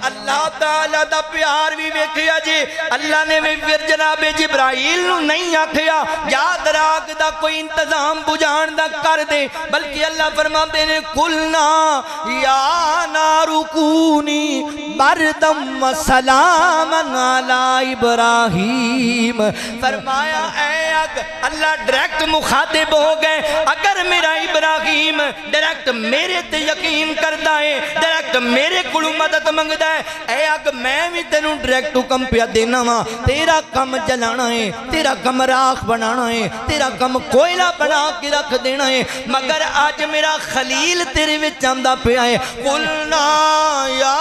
اللہ تعالیٰ دا پیار بھی ویکھیا جی اللہ نے بھی پھر جناب جبرائیل نو نہیں آکھیا یاد راگ دا کوئی انتظام بجھان دا کر دے بلکہ اللہ فرماتے ہیں قلنا یا نار کونی بردم و سلام علی ابراہیم فرمایا اے اگ اللہ ڈائریکٹ مخاطب ہو گئے اگر میرا ابراہیم ڈائریکٹ میرے تے یقین کردا ہے ڈائریکٹ میرے کولوں مدد منگدا ہے اے اگ میں بھی تینوں ڈائریکٹ حکم پیا دینا وا تیرا کم جلانا ہے تیرا کم راکھ بنانا ہے تیرا کم کوئلہ بنا کے رکھ دینا ہے مگر آج میرا خلیل تیرے وچ آندا پیا ہے قلنا یا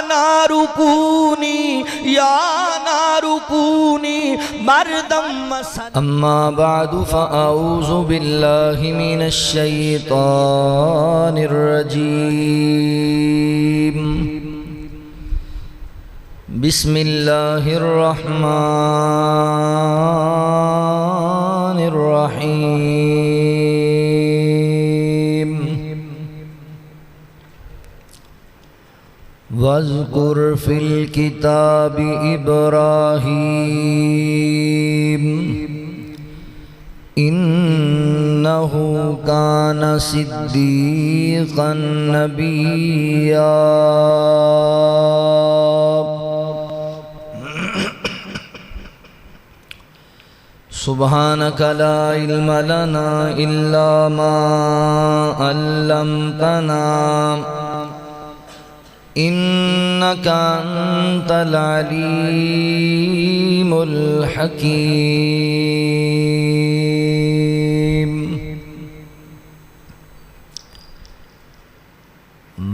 نار کونی یا نار کونی بردم و سلام اما بعد فاعوذ باللہ من الشیطان الرجیم بسم اللہ الرحمن الرحیم وَاذْكُرْ فِي الْكِتَابِ إِبْرَاهِيمَ إِنَّهُ كَانَ صِدِّيقًا نَبِيًّا سبحانك لا علم لنا إلا ما علمتنا إنك أنت العليم الحكيم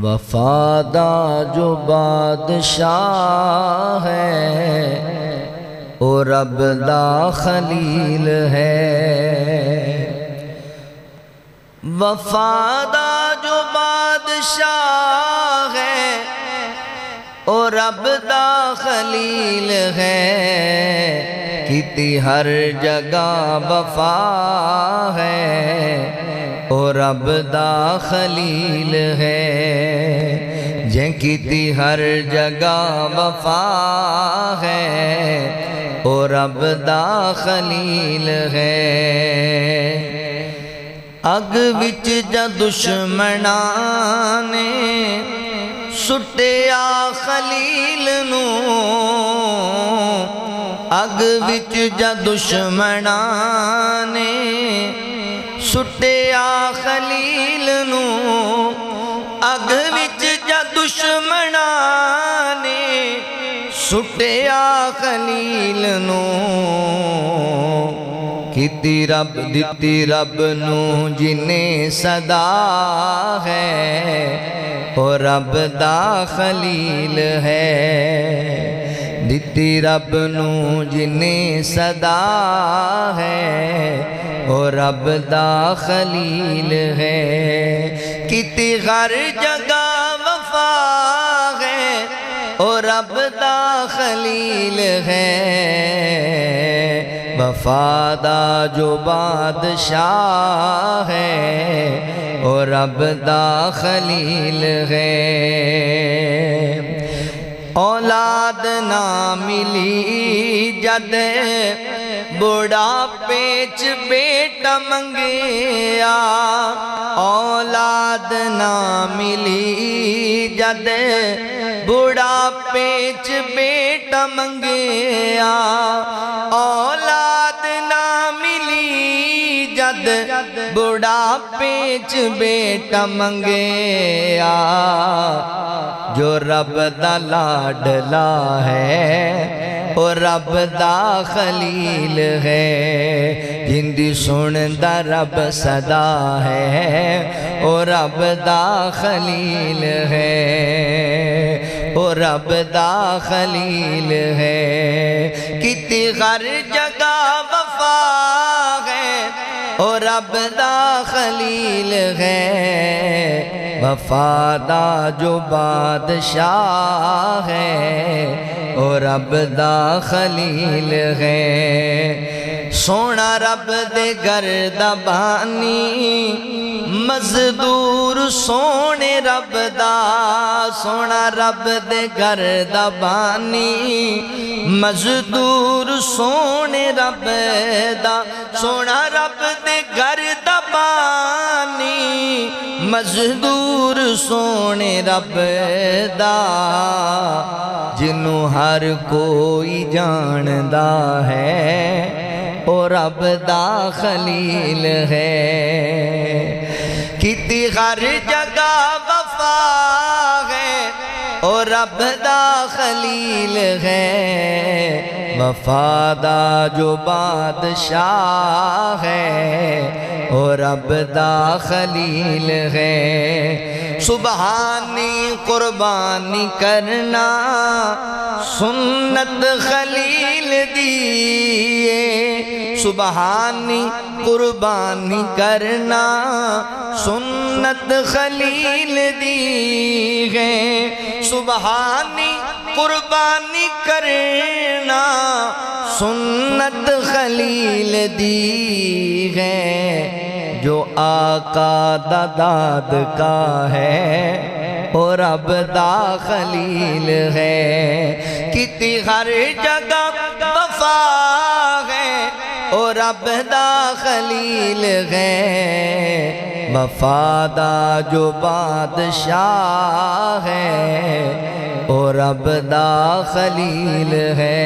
وفادہ جو بادشاہ ہے او رب دا خلیل ہے وفادہ جو بادشاہ ہے او رب دا خلیل ہے کتی ہر جگہ وفا ہے او رب دا خلیل ہے جن کتی ہر جگہ وفا ہے او رب دا خلیل ہے اگ وچ جا دشمناں نے سٹیا خلیل نو اگ وچ جا دشمناں نے سٹیا خلیل نو اگ وچ جا دشمناں نے سٹیا خلیل نو کتی رب دتی رب نو جنے صدا ہے او رب دا خلیل ہے دتی رب نو جنے صدا ہے او رب دا خلیل ہے کتی ہر جگہ وفا ہے او رب دا خلیل ہے وفادہ جو بادشاہ ہے او رب دا خلیل ہے اولاد نہ ملی جد بڑھاپے چ بیٹا منگیا اولاد نہ ملی جد بڑھاپے چ بیٹا منگیا اولاد نہ ملی جد بڑھاپے چ بیٹا منگیا جو رب دا لاڈلا ہے او رب دا خلیل ہے جندی سن دا رب صدا ہے او رب دا خلیل ہے او رب دا خلیل ہے کتی ہر جگہ وفا ہے او رب دا خلیل ہے وفادہ جو بادشاہ ہے او رب دا خلیل ہے سونا رب دے گھر دا بانی مزدور سونے رب دا سونا رب دے گھر دا بانی مزدور سونے رب دا سونا رب دے گھر دا بانی مزدور سونے رب دا جنوں ہر کوئی جاندا ہے او رب دا خلیل ہے کتی ہر جگہ وفا ہے او رب دا خلیل ہے وفا دا جو بادشاہ ہے او رب دا خلیل ہے سبحانی قربانی کرنا سنت خلیل دیئے سبحانی قربانی کرنا سنت خلیل دیئے سبحانی قربانی کرنا سنت خلیل دیئے جو آقا دا داد کا ہے او رب دا خلیل ہے کتی ہر جگہ وفا ہے او رب دا خلیل ہے وفا دا جو بادشاہ ہے او رب دا خلیل ہے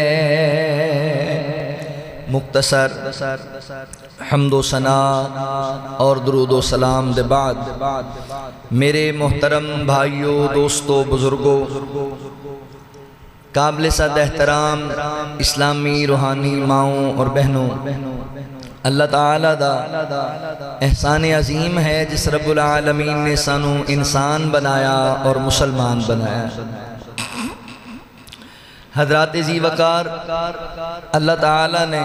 مختصر حمد و ثنا اور درود و سلام دے بعد میرے محترم بھائیوں دوستوں بزرگوں قابل صد احترام اسلامی روحانی ماؤں اور بہنوں اللہ تعالیٰ دا احسان عظیم ہے جس رب العالمین نے سانو انسان بنایا اور مسلمان بنایا حضرات ذی وقار اللہ تعالیٰ نے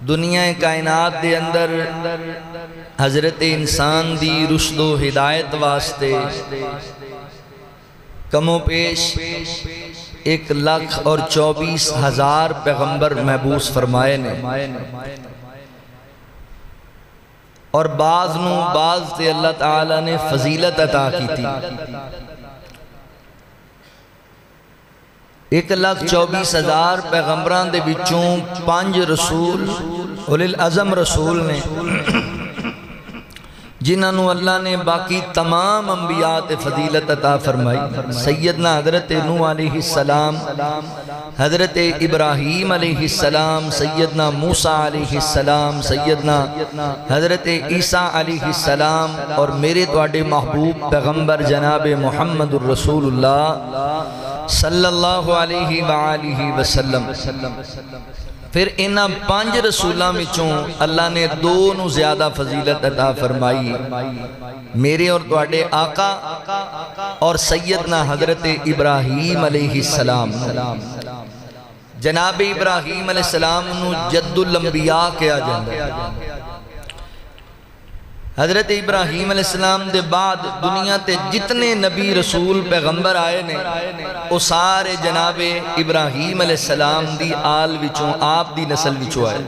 دنیا کائنات دے اندر حضرت انسان دی رشد و ہدایت واسطے کم و پیش 1,24,000 پیغمبر محبوس فرمائے نے اور بعض تے اللہ تعالیٰ نے فضیلت عطا کی تھی 1,24,000 پیغمبران دے بچوں 5 رسول اولی العظم رسول نے جنہوں اللہ نے باقی تمام انبیاء تے فضیلت عطا فرمائی سیدنا حضرت نوح علیہ السلام حضرت ابراہیم علیہ السلام سیدنا موسیٰ علیہ السلام سیدنا حضرت عیسیٰ علیہ السلام اور میرے تواڈے محبوب پیغمبر جناب محمد الرسول اللہ صلی اللہ علیہ وآلہ وسلم پھر انہاں 5 رسولاں وچوں اللہ نے 2 نو زیادہ فضیلت عطا فرمائی میرے اور تواڈے آقا اور سیدنا حضرت ابراہیم علیہ السلام جناب ابراہیم علیہ السلام نو جد الانبیاء کیا جاندہ حضرت ابراہیم علیہ السلام دے بعد دنیا تے جتنے نبی رسول پیغمبر آئے نے وہ سارے جناب ابراہیم علیہ السلام دی آل وچوں آپ دی نسل وچوں آئے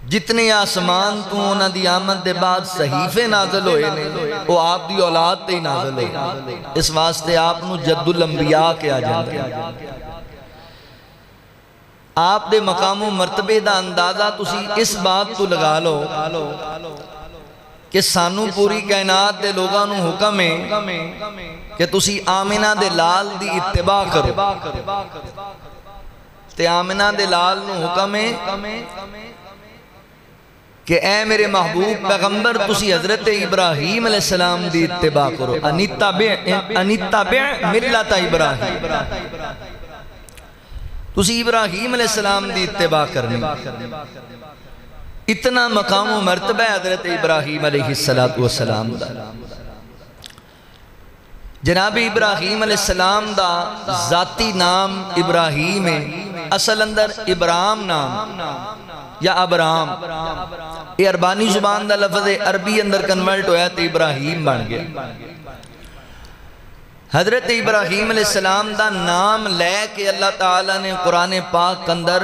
جتنے آسمان تو انہاں دی آمد دے بعد صحیفے نازل ہوئے نے وہ آپ دی اولاد تے نازل ہوئے اس واسطے آپ نو جد الانبیاء کیا جاندے آپ دے مقام و مرتبے دا اندازہ تسی اس بات تو لگا لو کہ سانو پوری کائنات دے لوگاں نو حکم ہے کہ تسی آمنہ دے لال دی اتباع کرو تے آمنہ دے لال نو حکم ہے کہ اے میرے محبوب پیغمبر تسی حضرت ابراہیم علیہ السلام دی اتباع کرو انتبع ملت ابراہیم تسی ابراہیم علیہ السلام دی اتباع کرنی اتنا مقام و مرتبہ حضرت ابراہیم علیہ السلام دا جناب ابراہیم علیہ السلام دا ذاتی نام ابراہیم ہے اصل اندر ابرام نام یا ابرام یہ عربانی زبان دا لفظ عربی اندر کنورٹ ہویا تو ابراہیم بن گیا حضرت ابراہیم علیہ السلام دا نام لے کے اللہ تعالیٰ نے قرآن پاک اندر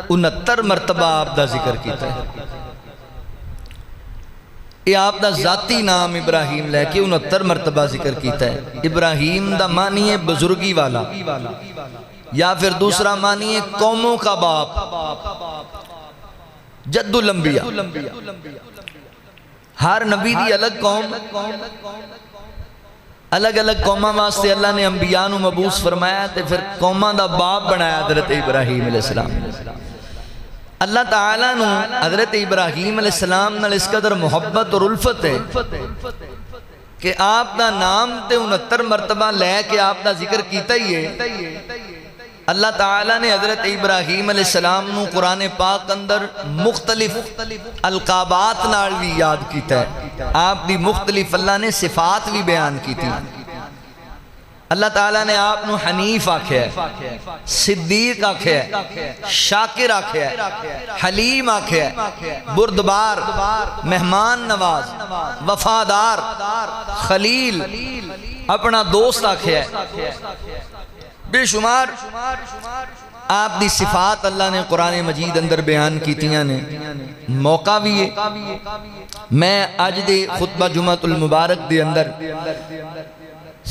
69 مرتبہ آپ دا ذکر کیتا ہے. یہ آپ دا ذاتی نام ابراہیم لے کے 69 مرتبہ ذکر کیتا ہے. ابراہیم دا معنی ہے بزرگی والا، یا پھر دوسرا معنی ہے قوموں کا باپ، جد الانبیاء. ہر نبی دی الگ قوم، الگ الگ قوماں واسطے اللہ نے انبیاء نو مبعوث فرمایا تے پھر قوماں دا باپ بنایا حضرت ابراہیم علیہ السلام. اللہ تعالیٰ نو حضرت ابراہیم علیہ السلام نال اس قدر محبت اور الفت ہے کہ آپ دا نام تے 69 مرتبہ لے کے آپ دا ذکر کیتا ہی ہے. اللہ تعالیٰ نے حضرت ابراہیم علیہ السلام نو قرآن پاک اندر مختلف القابات نال بھی یاد کیتا ہے. آپ دی مختلف اللہ نے صفات بھی بیان کی تھی. اللہ تعالیٰ نے آپ نو حنیف آکھیا ہے، صدیق آکھیا ہے، شاکر آکھیا ہے، حلیم آکھیا ہے، بردبار، مہمان نواز، وفادار، خلیل، اپنا دوست آکھیا ہے. بے شمار آپ دی صفات اللہ نے قرآن مجید اندر بیان کیتیاں نے. موقع بھی ہے میں آج دے خطبہ جمعۃ المبارک دے اندر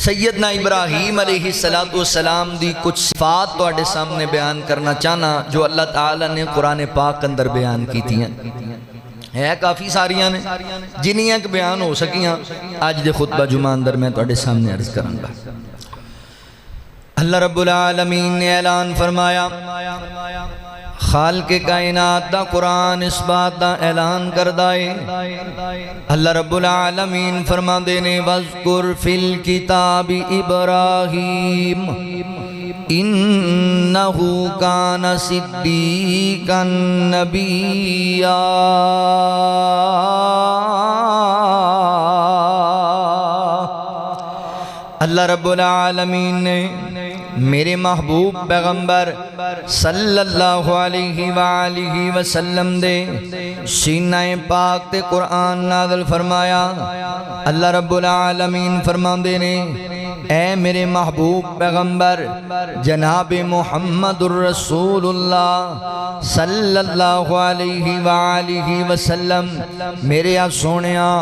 سیدنا ابراہیم علیہ السلام دی کچھ صفات تو آڑے سامنے بیان کرنا چاہنا جو اللہ تعالیٰ نے قرآن پاک اندر بیان کیتیاں ہے. کافی ساریاں نے جنیاں کہ بیان ہو سکیاں آج دے خطبہ جمعہ اندر میں تو آڑے سامنے عرض کروں گا. اللہ رب العالمین نے اعلان فرمایا، خالق کائنات دا قرآن اس بات دا اعلان کردہ ہے. اللہ رب العالمین فرما دینے وَذْكُرْ فِي الْكِتَابِ إِبْرَاهِيمَ إِنَّهُ كَانَ صِدِّيقًا نَبِيًّا. اللہ رب العالمین نے میرے محبوب پیغمبر صلی اللہ علیہ وآلہ وسلم دے سینہ پاک تے قرآن نازل فرمایا. اللہ رب العالمین فرماندے نے اے میرے محبوب پیغمبر جناب محمد الرسول اللہ صلی اللہ علیہ وآلہ وسلم میرے سونیا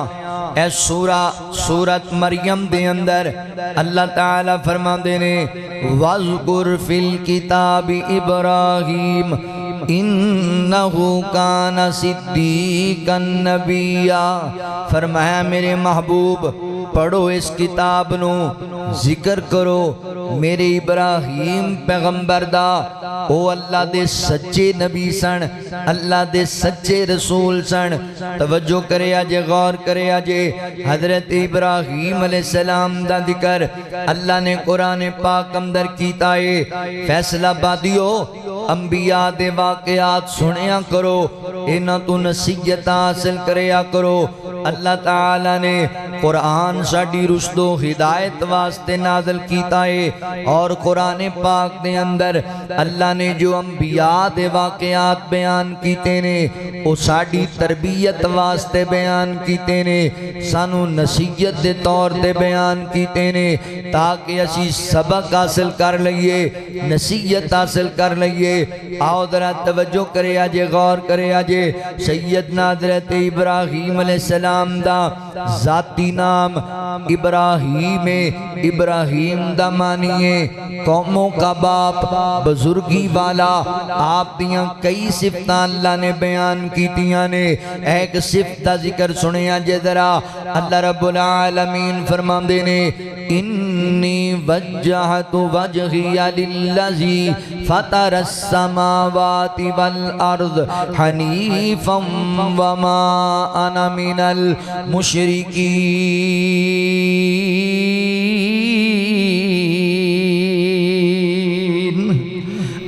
اے سورت مریم دے اندر اللہ تعالیٰ فرماندے نے وَذْكُرْ فِي الْكِتَابِ إِبْرَاهِيمَ إِنَّهُ كَانَ صِدِّيقًا نَبِيًّا. فرمایا میرے محبوب پڑھو اس کتاب نو، ذکر کرو میرے ابراہیم پیغمبر دا او اللہ دے سچے نبی سن، اللہ دے سچے رسول سن. توجہ کرے آجے، غور کرے آجے. حضرت ابراہیم علیہ السلام دا ذکر اللہ نے قرآن پاک اندر کیتا ہے. فیصلہ بادیو انبیاء دے واقعات سنیا کرو، انہاں تو نصیحت حاصل کریا کرو. اللہ تعالیٰ نے قرآن ساڑی رشد و ہدایت واسطے نازل کیتا ہے، اور قرآن پاک دے اندر اللہ نے جو انبیاء دے واقعات بیان کیتے نے وہ ساڑی تربیت واسطے بیان کیتے نے، سانو نصیحت دے طور دے بیان کیتے نے تاکہ اسی سبق حاصل کر لئیے، نصیحت حاصل کر لئیے. آؤ ذرا توجہ کرے آجے، غور کرے آجے. سیدنا حضرت ابراہیم علیہ السلام دا ذاتی نام ابراہیم ہے. ابراہیم دا معنی قوموں کا باپ، بزرگی والا. آپ دیاں کئی صفتاں اللہ نے بیان کیتیاں نے. ایک صفت دا ذکر سنے آجے ذرا. اللہ رب العالمین فرماندے نے انی وجہت وجہی للذی فطر السماوات والارض حنیفا وما انا من المشرکین.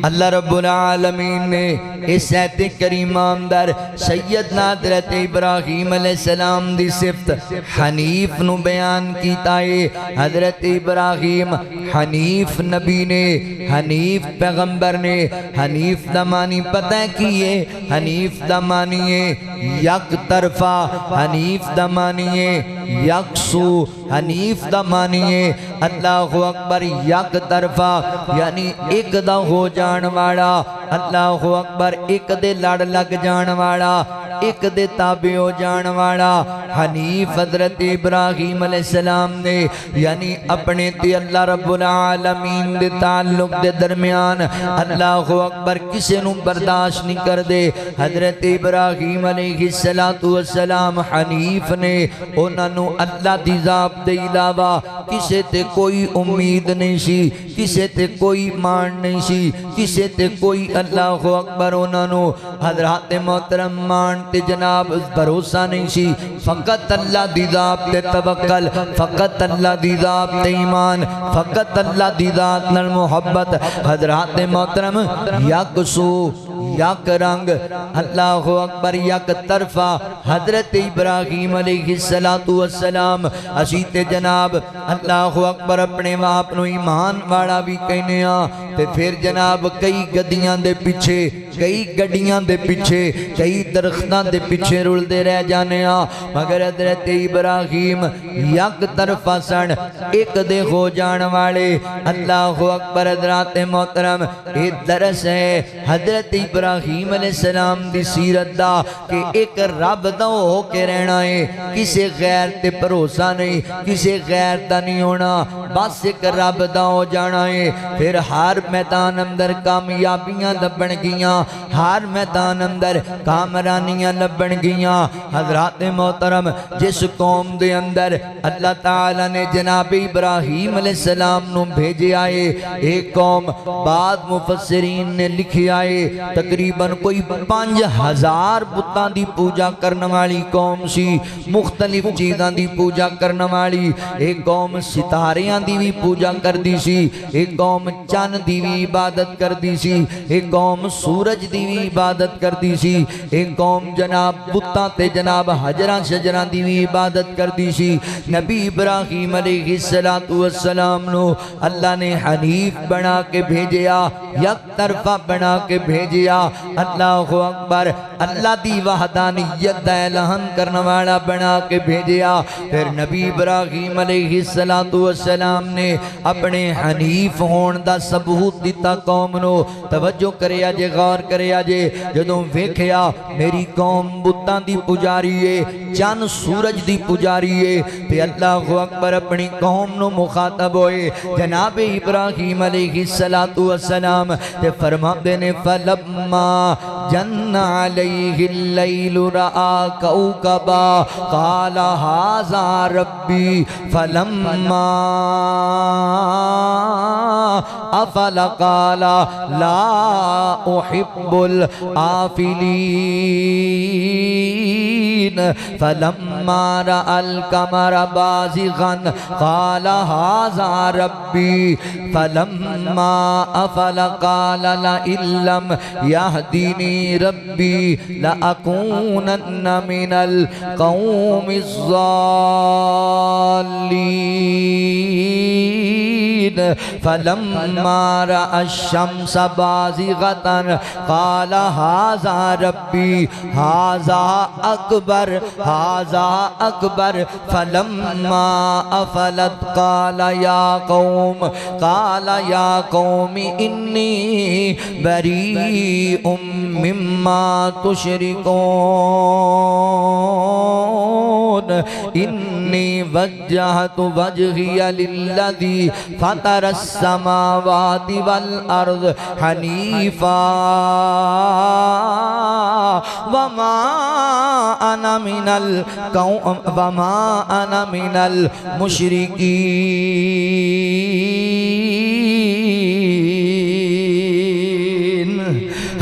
اللہ رب العالمین نے اس ایت کریمہ اندر سیدنا حضرت ابراہیم علیہ السلام دی صفت حنیف نو بیان کیتا ہے حضرت ابراہیم حنیف نبی نے حنیف پیغمبر نے حنیف دا معنی پتہ ہے کیے حنیف دا معنی ہے یک طرفہ حنیف دا معنی ہے یکسو حنیف دا معنی ہے اللہ اکبر یک طرفہ یعنی ایک دا ہو جان والا اللہ اکبر ایک دے لڑ لگ جان والا ایک دے تابع ہو جان والا حنیف حضرت ابراہیم علیہ السلام نے یعنی اپنے تے اللہ رب العالمین دے تعلق دے درمیان اللہ اکبر کسے نو برداشت نہیں کر دے حضرت ابراہیم علیہ السلام حنیف نے انہاں نو اللہ دی ذات دے علاوہ کسے تے کوئی امید نہیں سی کسے تے کوئی مان نہیں سی کسے تے کوئی اللہ اکبر انہاں نو حضرات محترم مان تے جناب بھروسہ نہیں سی فقط اللہ دی ذات تے توکل فقط اللہ دی ذات تے ایمان فقط اللہ دی ذات نال محبت حضرات محترم یک سو یک رنگ اللہ اکبر یک طرفہ حضرت ابراہیم علیہ السلام اسی تے جناب اللہ اکبر اپنے باپ نو ایمان والا بھی کہنے ہاں تے پھر جناب کئی گدیاں دے پیچھے کئی گڈیاں دے پیچھے کئی درختاں دے پیچھے رول دے رہ جانے ہاں مگر حضرت ابراہیم یک طرفہ سن ایک دے ہو جان والے اللہ اکبر حضرات محترم اے درس ہے حضرت ابراہیم علیہ السلام دی سیرت دا کہ ایک رب دا ہو کے رہنا ہے کسے غیر تے بھروسہ نہیں کسے غیر دا نہیں ہونا بس ایک رب دا ہو جانا ہے پھر ہر میدان اندر کامیابیاں لبن گیاں ہر میدان اندر کامرانیاں لبن گیاں حضرات محترم جس قوم دے اندر اللہ تعالیٰ نے جناب ابراہیم علیہ السلام نو بھیجے آئے ایک قوم بعد مفسرین نے لکھی آئے تقریباً کوئی 5000 بتاں دی پوجا کرنے والی قوم سی مختلف چیزاں دی پوجا کرنے والی ایک قوم ستاریاں دی بھی پوجا کر دی سی ایک قوم چاند دی بھی عبادت کر دی سی ایک قوم سورج دی بھی عبادت کر دی سی ایک قوم جناب بتاں تے جناب حجراں شجراں دی بھی عبادت کر دی سی نبی ابراہیم علیہ السلام نو اللہ نے حنیف بنا کے بھیجیا یک طرفہ بنا کے بھیجیا اللہ اکبر اللہ دی وحدانیت دا اعلان کرنے والا بنا کے بھیجیا پھر نبی ابراہیم علیہ السلام نے اپنے حنیف ہون دا ثبوت دیتا قوم نو توجہ کریا جے غور کریا جے جدوں ویکھیا میری قوم بتاں دی پجاری ہے چاند سورج دی پجاری ہے تے اللہ اکبر اپنی قوم نو مخاطب ہوئے جناب ابراہیم علیہ السلام تے فرماتے نے فلما جن علیہ اللیل رآ کوکبا قال ھذا ربی فلما افل قال لا احب الآفلین فلما رأى القمر بازغا قال ھذا ربی فلما افل قال لئن لم يهدني ربي لأكونن من القوم الضالين فلما رأى الشمس بازغة قال هذا ربي هذا أكبر فلما أفلت قال يا قوم إني بريء مما تشركون إني وجهت وجهي للذي فطر السماوات والأرض حنيفا وما أنا من المشركين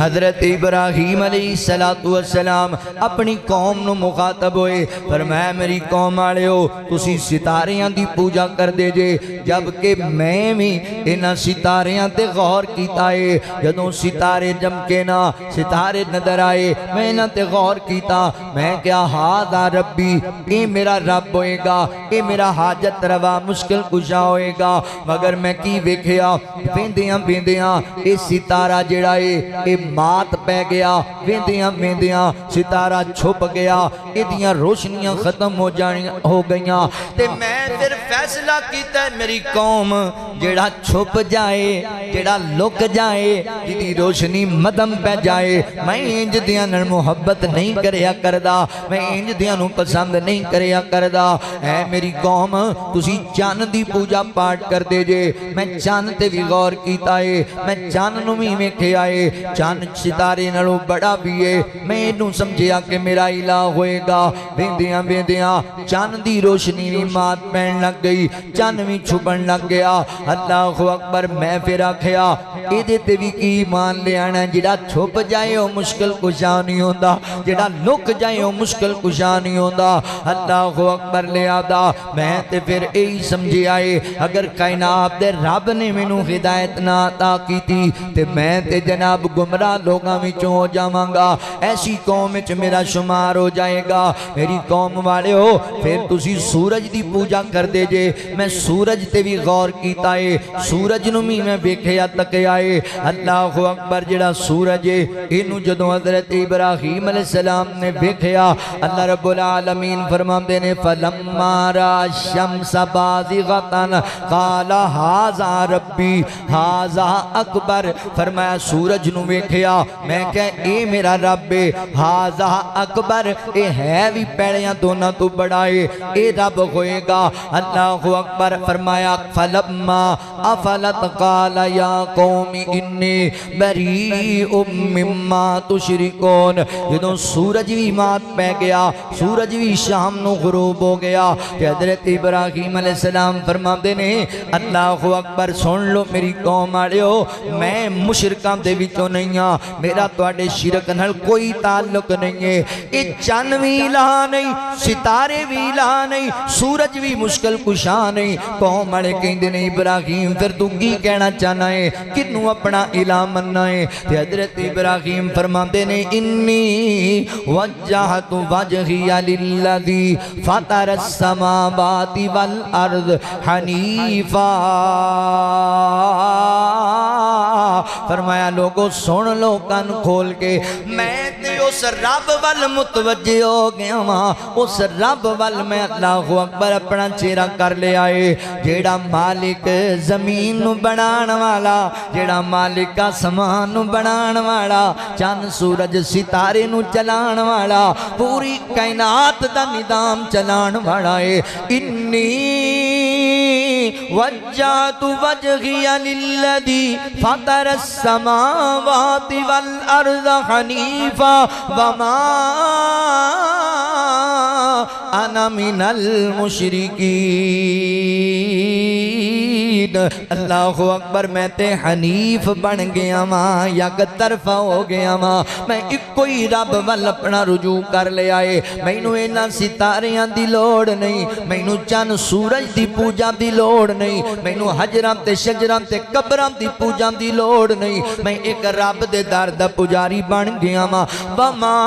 حضرت ابراہیم علیہ السلام اپنی قوم نو مخاطب ہوئے، فرمایا میری قوم والے ہو تسی ستاریاں دی پوجا کر دے جے، جبکہ میں بھی انہاں ستاریاں تے غور کیتا ہے، جدوں ستارے جمکے نا ستارے نظر آئے میں انہاں تے غور کیتا، میں کیا ہاذا ربی، اے میرا رب ہوئے گا، اے میرا حاجت روا مشکل کشا ہوئے گا، مگر میں کی ویکھیا ویندیاں ویندیاں اے ستارہ جڑا اے مات پہ گیا، ویندیاں ویندیاں ستارہ چھپ گیا، ادیاں روشنیاں ختم ہو گئیاں، تے میں پھر فیصلہ کیتا ہے میری قوم جڑا چھپ جائے، جڑا لک جائے، جدی روشنی مدم پہ جائے، میں انج دیاں نال محبت نہیں کریا کردا، میں انج دیاں نو پسند نہیں کریا کردا، اے میری قوم تسی چاند دی پوجا پاٹ کر دے جے، میں چاند تے بھی غور کیتا ہے، میں چاند نو بھی ویکھیا ہے، چاند ستارے نالوں بڑا بھی ہے، میں انہوں سمجھیا کہ میرا الہ ہوئے گا، ویندیاں ویندیاں چاند دی روشنی بھی مات پہن لگ گئی، چاند بھی چھپن لگ گیا، اللہ اکبر، میں پھر آکھیا ایدے تے بھی کی ایمان لے آنا، جڑا چھپ جائے ہو مشکل کشا نہیں ہوندا، جڑا لک جائے ہو مشکل کشا نہیں ہوندا، اللہ اکبر لے آدھا، میں تے پھر ایہی سمجھے آئے اگر کائنات دے رب نے مینوں ہدایت نہ عطا کی تھی تے میں تے جناب گمراہ لوگاں وچوں ہو جاواں گا، ایسی قوم وچ میرا شمار ہو جائے گا، میری قوم والے ہو پھر تسی سورج دی پوجا کر دے جے، میں سورج تے بھی غور کیتا ہے، سورج نو بھی میں ویکھیا تکیا ہے، اللہ اکبر، جڑا سورج ہے اینو جدوں حضرت ابراہیم علیہ السلام نے ویکھیا، اللہ رب العالمین فرماندے نے فلما را الشمس بازغۃ قال ھذا ربی ھذا اکبر، فرمایا سورج نو ویکھیا میں کہ اے میرا رب ہے، ھذا اکبر، اے ہے بھی پیڑیاں دونوں تو بڑا ہے، اے رب ہوئے گا، اللہ اکبر، فرمایا فلما افلت قال یا قوم انی بریء مما تشرکون، جدوں سورج بھی مات پہ گیا، سورج بھی شام نو غروب ہو گیا، تے حضرت ابراہیم علیہ السلام فرماندے نے اللہ اکبر، سن لو میری قوم والےو، میں مشرکاں دے وچوں نہیں ہاں، میرا تواڈے شرک نال کوئی تعلق نہیں ہے، اے چن بھی الہ نہیں، ستارے بھی الہ نہیں، سورج بھی مشکل کشا نہیں، قوم والے کہندے نے ابراہیم پھر تو کی کہنا چاہنا ہے، کنوں اپنا الہ مننا ہے، تے حضرت ابراہیم فرماندے نے انی وجہت وجہی للذی فطر السماوات والارض حنیفا، فرمایا لوگوں سن لو کن کھول کے، میں تے اس رب وال متوجہ ہو گیا ماں، اس رب وال میں اللہ اکبر اپنا چہرہ کر لے آئے، جیڑا مالک زمین نو بنان والا، جیڑا مالک آسمان نو بنان والا، چند سورج ستارے نو چلان والا، پوری کائنات دا نظام چلان والا ہے، انی وجہت وجہی للذی فطر السماوات والارض حنیفا وما انا من المشرکین، اللہ اکبر، میں تے حنیف بن گیا ماں، یک طرفہ ہو گیا ماں، میں ایک کوئی رب وال اپنا رجوع کر لے آئے، مینوں اینا ستاریاں دی لوڑ نہیں، مینوں چند سورج دی پوجا دی لوڑ نہیں، مینوں حجراں تے شجراں تے قبراں دی پوجا دی لوڑ نہیں، میں ایک رب دے در دا پجاری بن گیا ماں، وما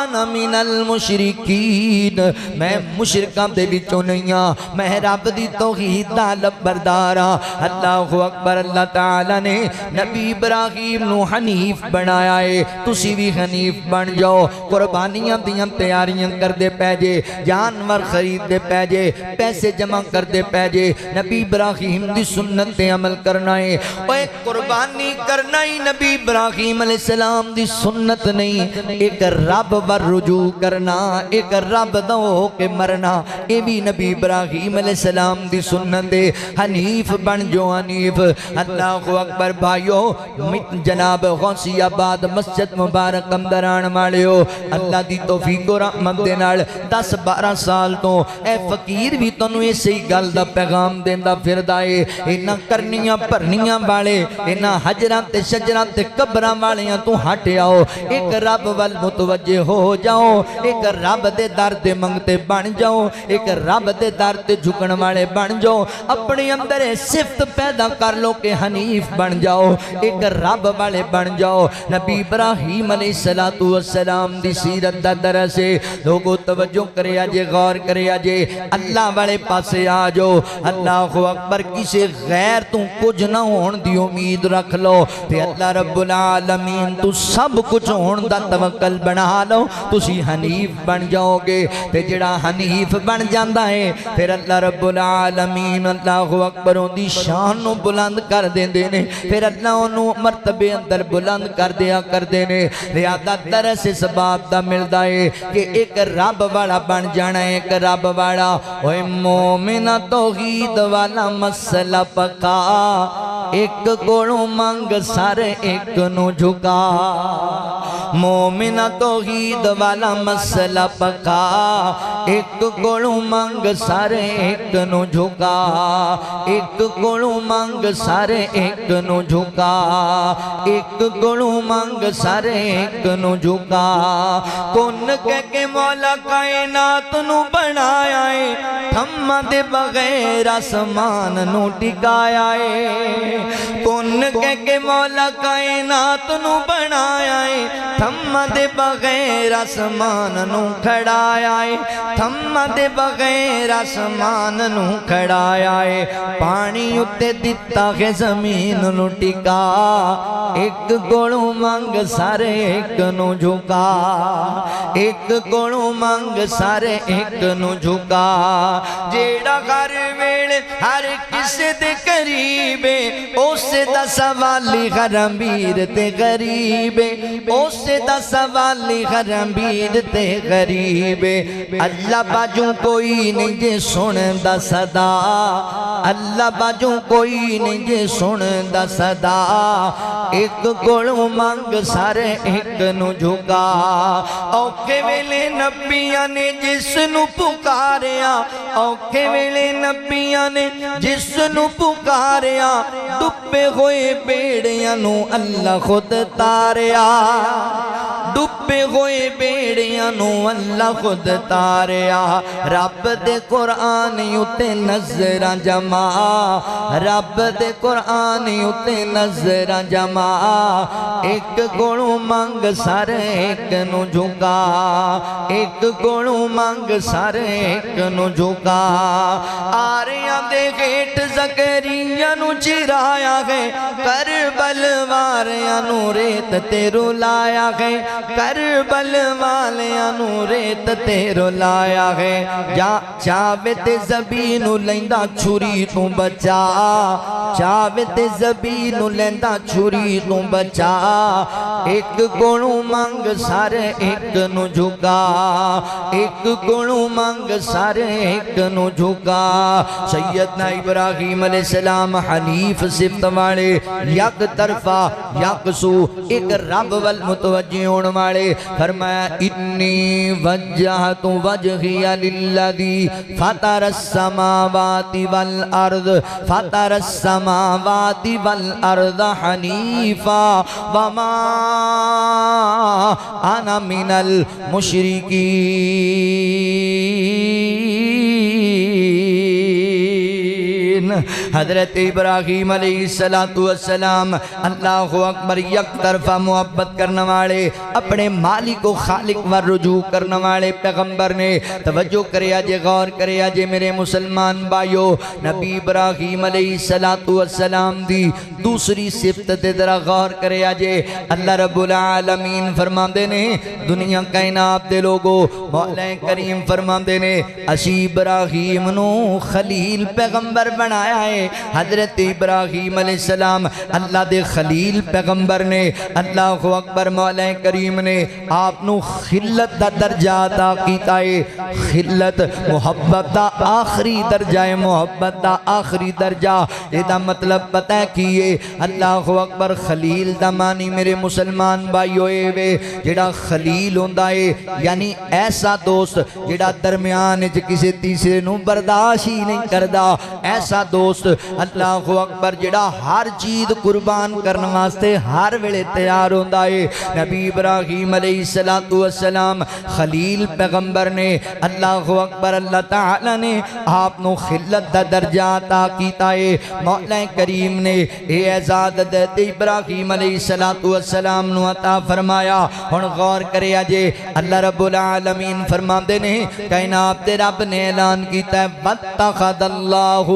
انا من المشرکین، میں مشرکاں دے وچوں نہیں ہاں، میں رب دی توحید دا لبردار ہاں، اللہ اکبر، اللہ تعالی نے نبی ابراہیم نو حنیف بنایا ہے، تسی بھی حنیف بن جاؤ، قربانیاں دیاں تیاریاں کر دے پہ جے، جانور خرید دے پہ جے، پیسے جمع کر دے پہ جے، نبی ابراہیم دی سنت تے عمل کرنا ہے، اور ایک قربانی کرنا ہی نبی ابراہیم علیہ السلام دی سنت نہیں، ایک رب ور رجوع کرنا، ایک رب دو کے مرنا، اے بھی نبی ابراہیم علیہ السلام دی سنت ہے، حنیف بن جو حنیف اللہ اکبر بھائیو جناب غوثی آباد مسجد مبارک اندران مالیو اللہ دی توفیق و رحمت دے نال 10-12 سال تو اے فقیر بھی تنو اسی گل دا پیغام دیندہ پھر دائے اینا کرنیاں پرنیاں والے اینا حجران تے شجران تے قبران والیاں تو ہٹے آؤ ایک رب والمتوجہ ہو جاؤ ایک رب دے در دے منگتے بن جاؤ ایک رب دے در دے جھکن والے بن جاؤ اپنے اندر صفت پیدا کر لو کہ حنیف بن جاؤ ایک رب والے بن جاؤ نبی ابراہیم علیہ السلام دی سیرت دا درسے لوگو توجہ کرے آجے غور کرے آجے اللہ والے پاسے آجو اللہ اکبر کسی غیر تو کچھ نہ ہون دی امید رکھ لو تے اللہ رب العالمین تو سب کچھ ہون دا توکل بنا لو تسی حنیف بن جاؤ گے تے جڑا حنیف بن جاندہ ہے پھر اللہ رب العالمین اللہ اکبروں دی شان نو بلند کر دیں دینے پھر اللہ انہوں مرتبے اندر بلند کر دیا کر دینے لہذا درس اس باب دا ملدا ہے کہ ایک رب والا بن جانا ہے ایک رب والا اوہ مومنہ توحید والا مسئلہ پکا ایک گوڑوں مانگ سر ایک نو جھکا مومنہ توحید والا مسئلہ پکا ایک گوڑوں مانگ سر ایک نو جھکا ایک گوڑوں مانگ سر ایک نو جھکا ایک گوڑوں مانگ سر ایک نو جھکا کون کہہ کے مولا کائنات نو بنایا ہے تھما دے بغیر آسمان نو ٹکایا ہے کون کہہ کے مولا کائنات نو بنایا ہے تھما دے بغیر آسمان نو کھڑایا ہے تھما دے بغیر آسمان نو کھڑایا ہے پانی اتے دیتا ہے زمین نو ٹکا ایک گوڑوں مانگ سارے ایک نو جھکا ایک گوڑوں مانگ سارے ایک نو جھکا جیڑا گھر ویڑ ہر کسی دے قریبے اسے دا سوالی غرمبیر تے غریبے اسے دا سوالی غرمبیر تے غریبے اللہ باجوں کوئی نہیں جے سن دا صدا اللہ باجوں کوئی نہیں جے سن دا صدا ایک گوڑوں مانگ سارے ایک نو جھکا اوکھے ویلے نبیاں نے جس نو پکاریا اوکھے ویلے نبیاں نے جس نو پکاریا ڈبے ہوئے بیڑیاں نو اللہ خود تاریا ڈبے ہوئے بیڑیاں نو اللہ خود تاریا رب دے قرآن اتے نظران جما رب دے قرآن اتے نظران جما ایک گوڑوں مانگ سارے ایک نو جھکا ایک گوڑوں مانگ سارے ایک نو جھکا آریاں دے گیٹ زکریہ نو چرایا گئے کربل واریاں نو ریت تیرو لایا گئے کربل والیاں نو ریت تیرو لایا گئے چاوے تے زبینو لیندہ چھری تو بچا چاوے تے زبینو لیندہ چھری تو بچا ایک گوڑوں مانگ سارے ایک نو جھکا ایک گوڑوں مانگ سارے ایک نو جھکا سیدنا ابراہیم علیہ السلام حنیف صفت والے یک طرفہ یک سو ایک رب والمتوجہ ہون والے فرمایا انی وجہت وجہی للذی فطر السماوات والارض فطر السماوات والارض حنیفا وما انا من المشرکین حضرت ابراہیم علیہ السلام اللہ اکبر یک طرفہ محبت کرنے والے اپنے مالک و خالق و رجوع کرنے والے پیغمبر نے توجہ کرے آجے غور کرے آجے میرے مسلمان بھائیو نبی ابراہیم علیہ السلام دی دوسری صفت دے درہ غور کرے آجے اللہ رب العالمین فرما دینے دنیا کائنات دے لوگو مولا کریم فرما دینے اسی ابراہیم نو خلیل پیغمبر بنا بنایا ہے حضرت ابراہیم علیہ السلام اللہ دے خلیل پیغمبر نے اللہ اکبر مولا کریم نے آپ نو خلت دا درجہ عطا کیتا ہے خلت محبت دا آخری درجہ ہے محبت دا آخری درجہ یہ دا مطلب پتہ ہے کیے اللہ اکبر خلیل دا معنی میرے مسلمان بھائی ہوئے وے جڑا خلیل ہوندا ہے یعنی ایسا دوست جڑا درمیان کسی تیسرے نو برداشت ہی نہیں کردا ایسا دوست اللہ اکبر جڑا ہر چیز قربان کرنے واسطے ہر ویلے تیار ہوندا ہے نبی ابراہیم علیہ السلام خلیل پیغمبر نے اللہ اکبر اللہ تعالی نے آپ نو خلت دا درجہ عطا کیتا ہے مولا کریم نے اے اعزاز حضرت ابراہیم علیہ السلام نو عطا فرمایا ہن غور کرے اجے اللہ رب العالمین فرماندے نے کائنات دے رب نے اعلان کیتا ہے واتخذ اللہ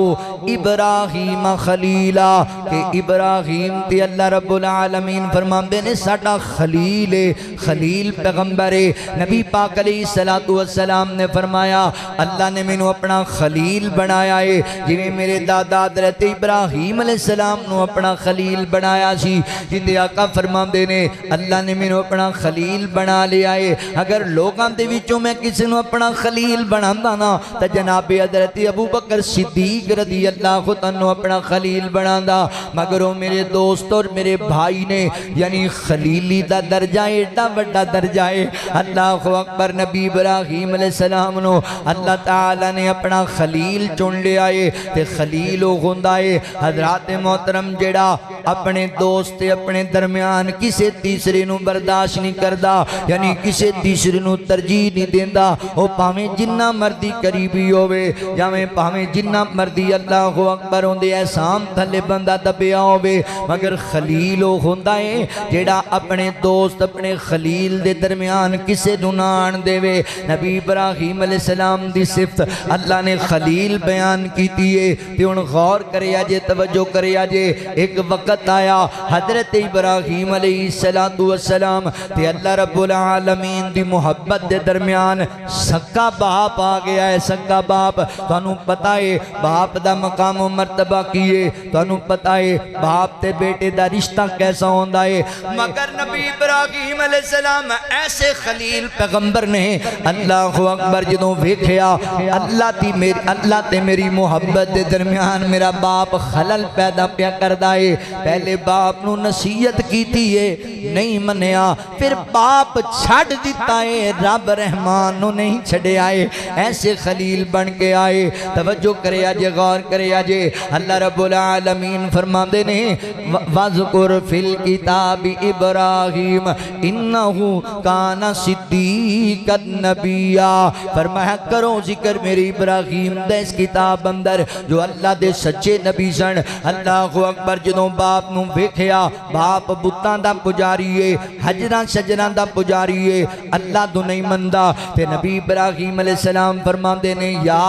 ابراہیم خلیلا کہ ابراہیم تے اللہ رب العالمین فرماندے نے ساڈا خلیل ہے خلیل پیغمبر ہے نبی پاک علیہ السلام نے فرمایا اللہ نے مینوں اپنا خلیل بنایا ہے جویں میرے دادا حضرت ابراہیم علیہ السلام نو اپنا خلیل بنایا سی جندے آقا فرماندے نے اللہ نے مینوں اپنا خلیل بنا لیا ہے اگر لوگاں دے وچوں میں کسی نو اپنا خلیل بنانا نا تے جناب حضرت ابو بکر صدیق رضی اللہ عنہ اپنا خلیل بنانا مگر وہ میرے دوست اور میرے بھائی نے یعنی خلیلی دا درجہ ایڈا بڑا درجہ ہے اللہ اکبر نبی ابراہیم علیہ السلام نو اللہ تعالی نے اپنا خلیل چن لیا ہے تے خلیل وہ ہوندا ہے حضرات محترم جڑا اپنے دوست اپنے درمیان کسی تیسرے نو برداشت نہیں کردا یعنی کسی تیسرے نو ترجیح نہیں دیندا وہ پاویں جنہ مرضی قریبی ہوے یا میں پاویں جنہ مرضی اللہ اکبر ہوندے احسان تھلے بندہ دبیا ہوے مگر خلیل وہ ہوندا ہے جڑا اپنے دوست اپنے خلیل دے درمیان کسے نو نہ آن دے وے نبی ابراہیم علیہ السلام دی صفت اللہ نے خلیل بیان کیتی ہے تے ہن غور کریا جے توجہ کریا جے ایک وقت آیا حضرت ابراہیم علیہ السلام تے اللہ رب العالمین دی محبت دے درمیان سکا باپ آ گیا ہے سکا باپ تانوں پتہ ہے باپ دا مقام و مرتبہ کیے تانوں پتہ ہے باپ تے بیٹے دا رشتہ کیسا ہوندا ہے مگر نبی ابراہیم علیہ السلام ایسے خلیل پیغمبر نے اللہ اکبر جدوں ویکھیا اللہ تے میری محبت دے درمیان میرا باپ خلل پیدا پیا کردا ہے پہلے باپ نو نصیحت کیتی ہے نہیں منیا پھر باپ چھڑ دیتا ہے رب رحمان نو نہیں چھڑے آئے ایسے خلیل بن کے آئے توجہ کرے آجے غور کرے آجے اللہ رب العالمین فرماندے نے وَذْكُرْ فِي الْكِتَابِ إِبْرَاهِيمَ إِنَّهُ كَانَ صِدِّيقًا نَبِيًّا فرمایا کرو ذکر میری ابراہیم دے اس کتاب اندر جو اللہ دے سچے نبی سن اللہ اکبر جدوں باپ نو ویکھیا باپ بتاں دا پجاری ہے حجراں شجراں دا پجاری ہے اللہ تو نہیں مندا تے نبی ابراہیم علیہ السلام فرماندے نے یا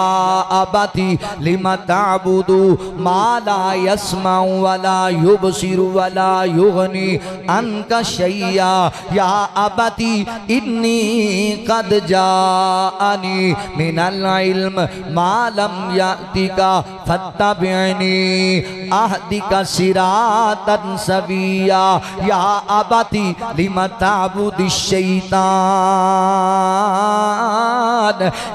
اباتی لما تعبدو ما لا يسمع ولا يبصر ولا يغني عنك شيئا یا اباتی انی قد جاءنی من العلم ما لم یأتک فاتبعنی اہدک صراطا سویا یا اباتی لما تعبد الشیطان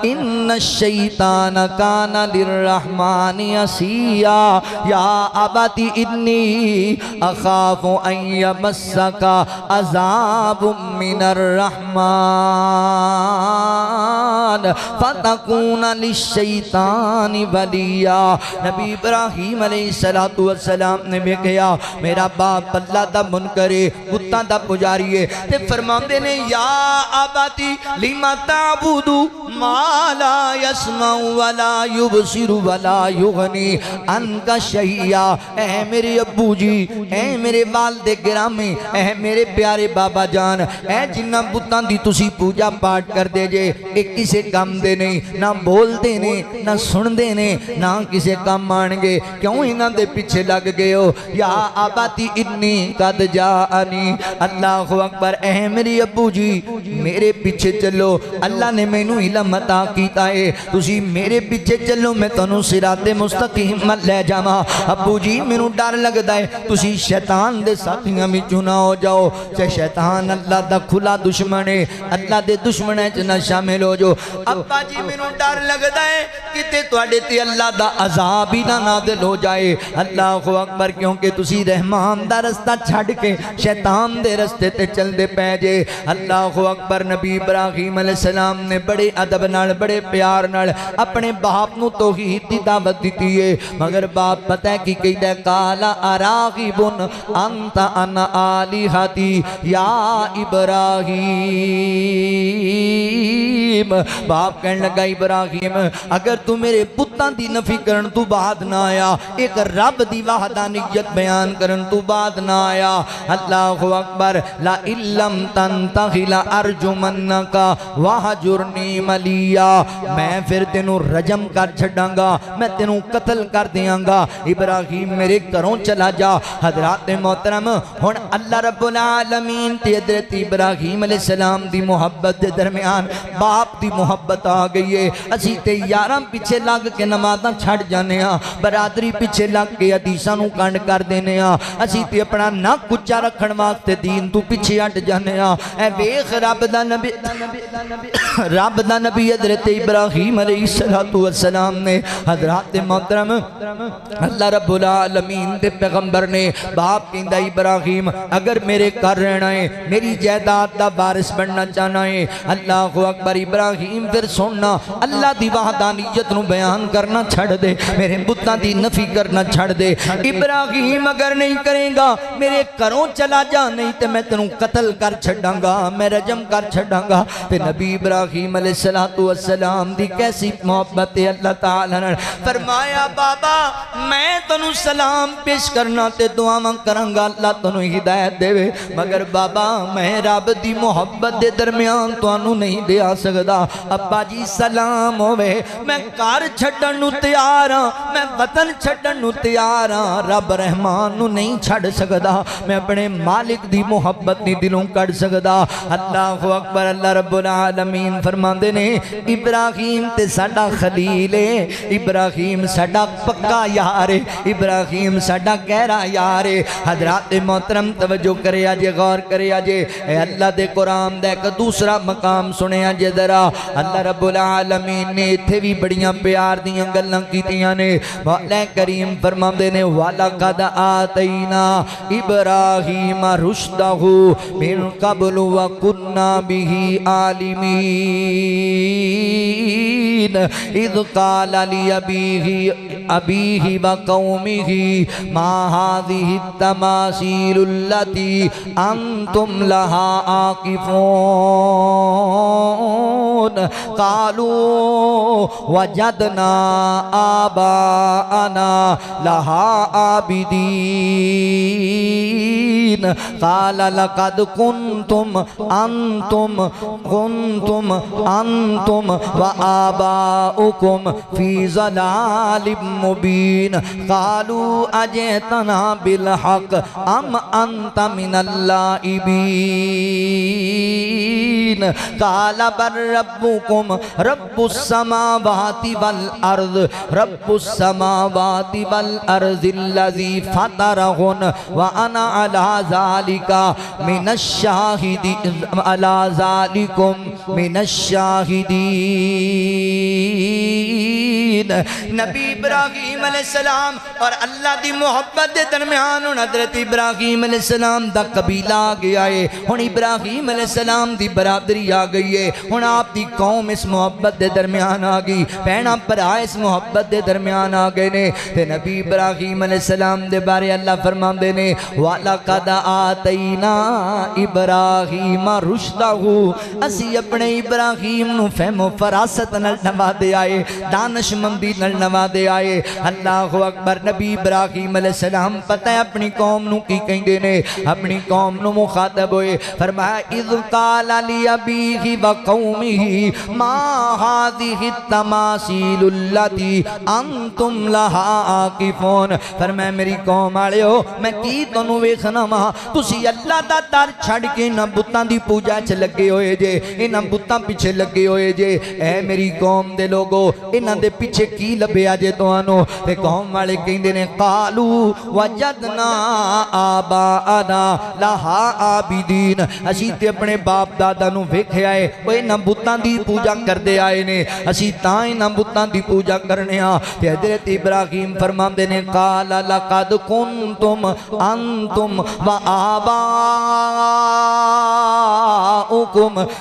ان الشیطان کان للرحمن عصیا یا اباتی انی اخاف ان یمسک عذاب من الرحمن فتکون للشیطان ولیا نبی ابراہیم علیہ السلام نے بھی کہا میرا باپ اللہ دا منکرے کتاں دا پجاری ہے تے فرماندے نے یا آباتی لما تعبدو ما لا يسمع ولا يبصر ولا يغنی عنک شیئا اے میرے ابو جی اے میرے والد گرامی اے میرے پیارے بابا جان اے جنہ بتاں دی تسی پوجا پاٹ کر دے جے ایک کسے کام دے نہیں، نہ بول دے نے، نہ سن دے نے، نہ کسے کام مانگے، کیوں انہاں دے پیچھے لگ گئے ہو؟ یا آباتی انی قد جاءنی، اللہ اکبر، اے میری ابو جی میرے پیچھے چلو، اللہ نے میں نو علم عطا کیتا ہے، تسی میرے پیچھے چلو، میں تنو صراط مستقیم لے جاواں۔ ابو جی مینوں ڈر لگدا ہے تسی شیطان دے ساتھیاں وچوں نہ ہو جاؤ، تے شیطان اللہ دا کھلا دشمن ہے، اللہ دے دشمناں وچ نہ شامل ہو جو۔ ابا جی مینوں ڈر لگدا ہے کتے تواڈے تے اللہ دا عذاب ہی نہ نازل ہو جائے۔ اللہ اکبر، کیونکہ تسی رحمان دا رستہ چھڈ کے شیطان دے رستے تے چل دے پے جے۔ اللہ اکبر، نبی ابراہیم علیہ السلام نے بڑے ادب نال، بڑے پیار نال اپنے باپ نو توحید دی دعوت دیتی ہے، مگر باپ پتہ ہے کی کہدا ہے؟ قال اراغب انت عن الہتی یا ابراہیم، باپ کہنے لگا ابراہیم اگر تو میرے پتاں دی نفی کرن تو بعد نہ آیا، ایک رب دی وحدانیت بیان کرن تو بعد نہ آیا، اللہ اکبر، لا علم تنتہی لارجمنک وہجرنی ملیا، میں پھر تینوں رجم کر چھڑاں گا، میں تینوں قتل کر دیاں گا، ابراہیم میرے گھروں چلا جا۔ حضرات محترم، ہن اللہ رب العالمین تے حضرت ابراہیم علیہ السلام دی محبت دے درمیان باپ دی محبت آ گئی ہے۔ اسی تے یاراں پیچھے لگ کے نمازاں چھڑ جانے ہاں، برادری پیچھے لگ کے حدیثاں نو کنڈ کر دینے ہاں، اسی تے اپنا نک کچا رکھن واسطے دین تو پیچھے ہٹ جانے ہاں۔ اے ویکھ رب دا نبی حضرت ابراہیم علیہ السلام نے، حضرات محترم، اللہ رب العالمین دے پیغمبر نے باپ کہندا ابراہیم اگر میرے گھر رہنا ہے، میری جائیداد دا وارث بننا چاہنا ہے، اللہ اکبر، ابراہیم پھر سننا، اللہ دی وحدانیت نو بیان کرنا چھڑ دے، میرے بتاں دی نفی کرنا چھڑ دے۔ ابراہیم اگر نہیں کرے گا میرے گھروں چلا جا، نہیں تے میں تینوں قتل کر چھڑاں گا، میں رجم کر چھڑاں گا۔ تے نبی ابراہیم علیہ السلام دی کیسی محبت ہے، اللہ تعالیٰ نے فرمایا بابا میں تنوں سلام پیش کرنا تے دعاواں کراں گا، اللہ تنوں ہدایت دے، مگر بابا میں رب دی محبت دے درمیان تانوں نہیں دے آ سکدا۔ ابا جی سلام ہوئے، میں گھر چھڈن نو تیار ہاں، میں وطن چھڈن نو تیار ہاں، رب رحمان نو نہیں چھڈ سکدا، میں اپنے مالک دی محبت نہیں دلوں کڈ سکدا۔ اللہ اکبر، اللہ رب العالمین فرماندے نے ابراہیم تے ساڈا خلیل ہے، ابراہیم ساڈا پکا یار ہے، ابراہیم ساڈا گہرا یار ہے۔ حضرات محترم توجہ کرے آجے، غور کرے آجے، اے اللہ دے قرآن دے ایک دوسرا مقام سنے آجے ذرا، اللہ رب العالمین نے اتھے بھی بڑیاں پیار دیاں گلاں کیتیاں نے۔ مولا کریم فرماندے نے وَلَقَدْ آتَيْنَا إِبْرَاهِيمَ رُشْدَهُ مِنْ قَبْلُ وَكُنَّا بِهِ عَالِمِينَ إِذْ قَالَ لِأَبِيهِ وَقَوْمِهِ مَا هَذِهِ التَّمَاثِيلُ الَّتِي أَنْتُمْ لَهَا عَاكِفُونَ قَالُوا وَجَدْنَا آبَاءَنَا لَهَا عَابِدِينَ قَالَ لَقَدْ كُنْتُمْ أَنْتُمْ وَآبَاؤُكُمْ فِي ضَلَالٍ مُبِينٍ قَالُوا أَجِئْتَنَا بِالْحَقِّ أَمْ أَنْتَ مِنَ اللَّاعِبِينَ قَالَ بَلْ رَبُّكُمْ رَبُّ السَّمَاوَاتِ وَالْأَرْضِ رَبُّ السَّمَاوَاتِ وَالْأَرْضِ الَّذِي فَطَرَهُنَّ وَأَنَا عَلَى ذَلِكَ مِنَ الشَّاهِدِينَ عَلَى ذَلِكُمْ مِنَ الشَّاهِدِينَ۔ نبی ابراہیم علیہ السلام اور اللہ دی محبت دے درمیان حضرت ابراہیم علیہ السلام دا قبیلہ آ گیا ہے، ہن ابراہیم علیہ السلام دی برادری آ گئی ہے، ہن آپ دی قوم اس محبت دے درمیان آ گئی، بہناں بھرا اس محبت دے درمیان آ گئے نے۔ تے نبی ابراہیم علیہ السلام دے بارے اللہ فرماندے نے وَلَقَدْ آتَيْنَا إِبْرَاهِيمَ رُشْدَهُ، اسی اپنے ابراہیم نو فہم و فراست نال نوازے آئے، دانش مند بلندی نال نوازے آئے اللہ اکبر نبی ابراہیم علیہ السلام پتہ ہے اپنی قوم نو کی کہندے نے اپنی قوم نو مخاطب ہوئے فرمایا اذ قال لابیہ وقومہ ما هذه التماثيل التي انتم لها عاکفون فرمایا میری قوم والےو میں کی تانوں ویکھنا وا تسی اللہ دا در چھڈ کے انہاں بتاں دی پوجا چ لگے ہوئے جے انہاں بتاں پیچھے لگے ہوئے جے اے میری قوم دے لوگو انہاں دے پیچھے کی لبیا جے تانوں تے قوم والے کہندے نے قالو وجدنا آباءنا لها عابدین اسی تے اپنے باپ دادا نو ویکھیا اے او انہاں بتاں دی پوجا کردے آئے نے اسی تاں انہاں بتاں دی پوجا کرنے ہاں تے حضرت ابراہیم فرماندے نے قال لقد کنتم انتم وآباؤکم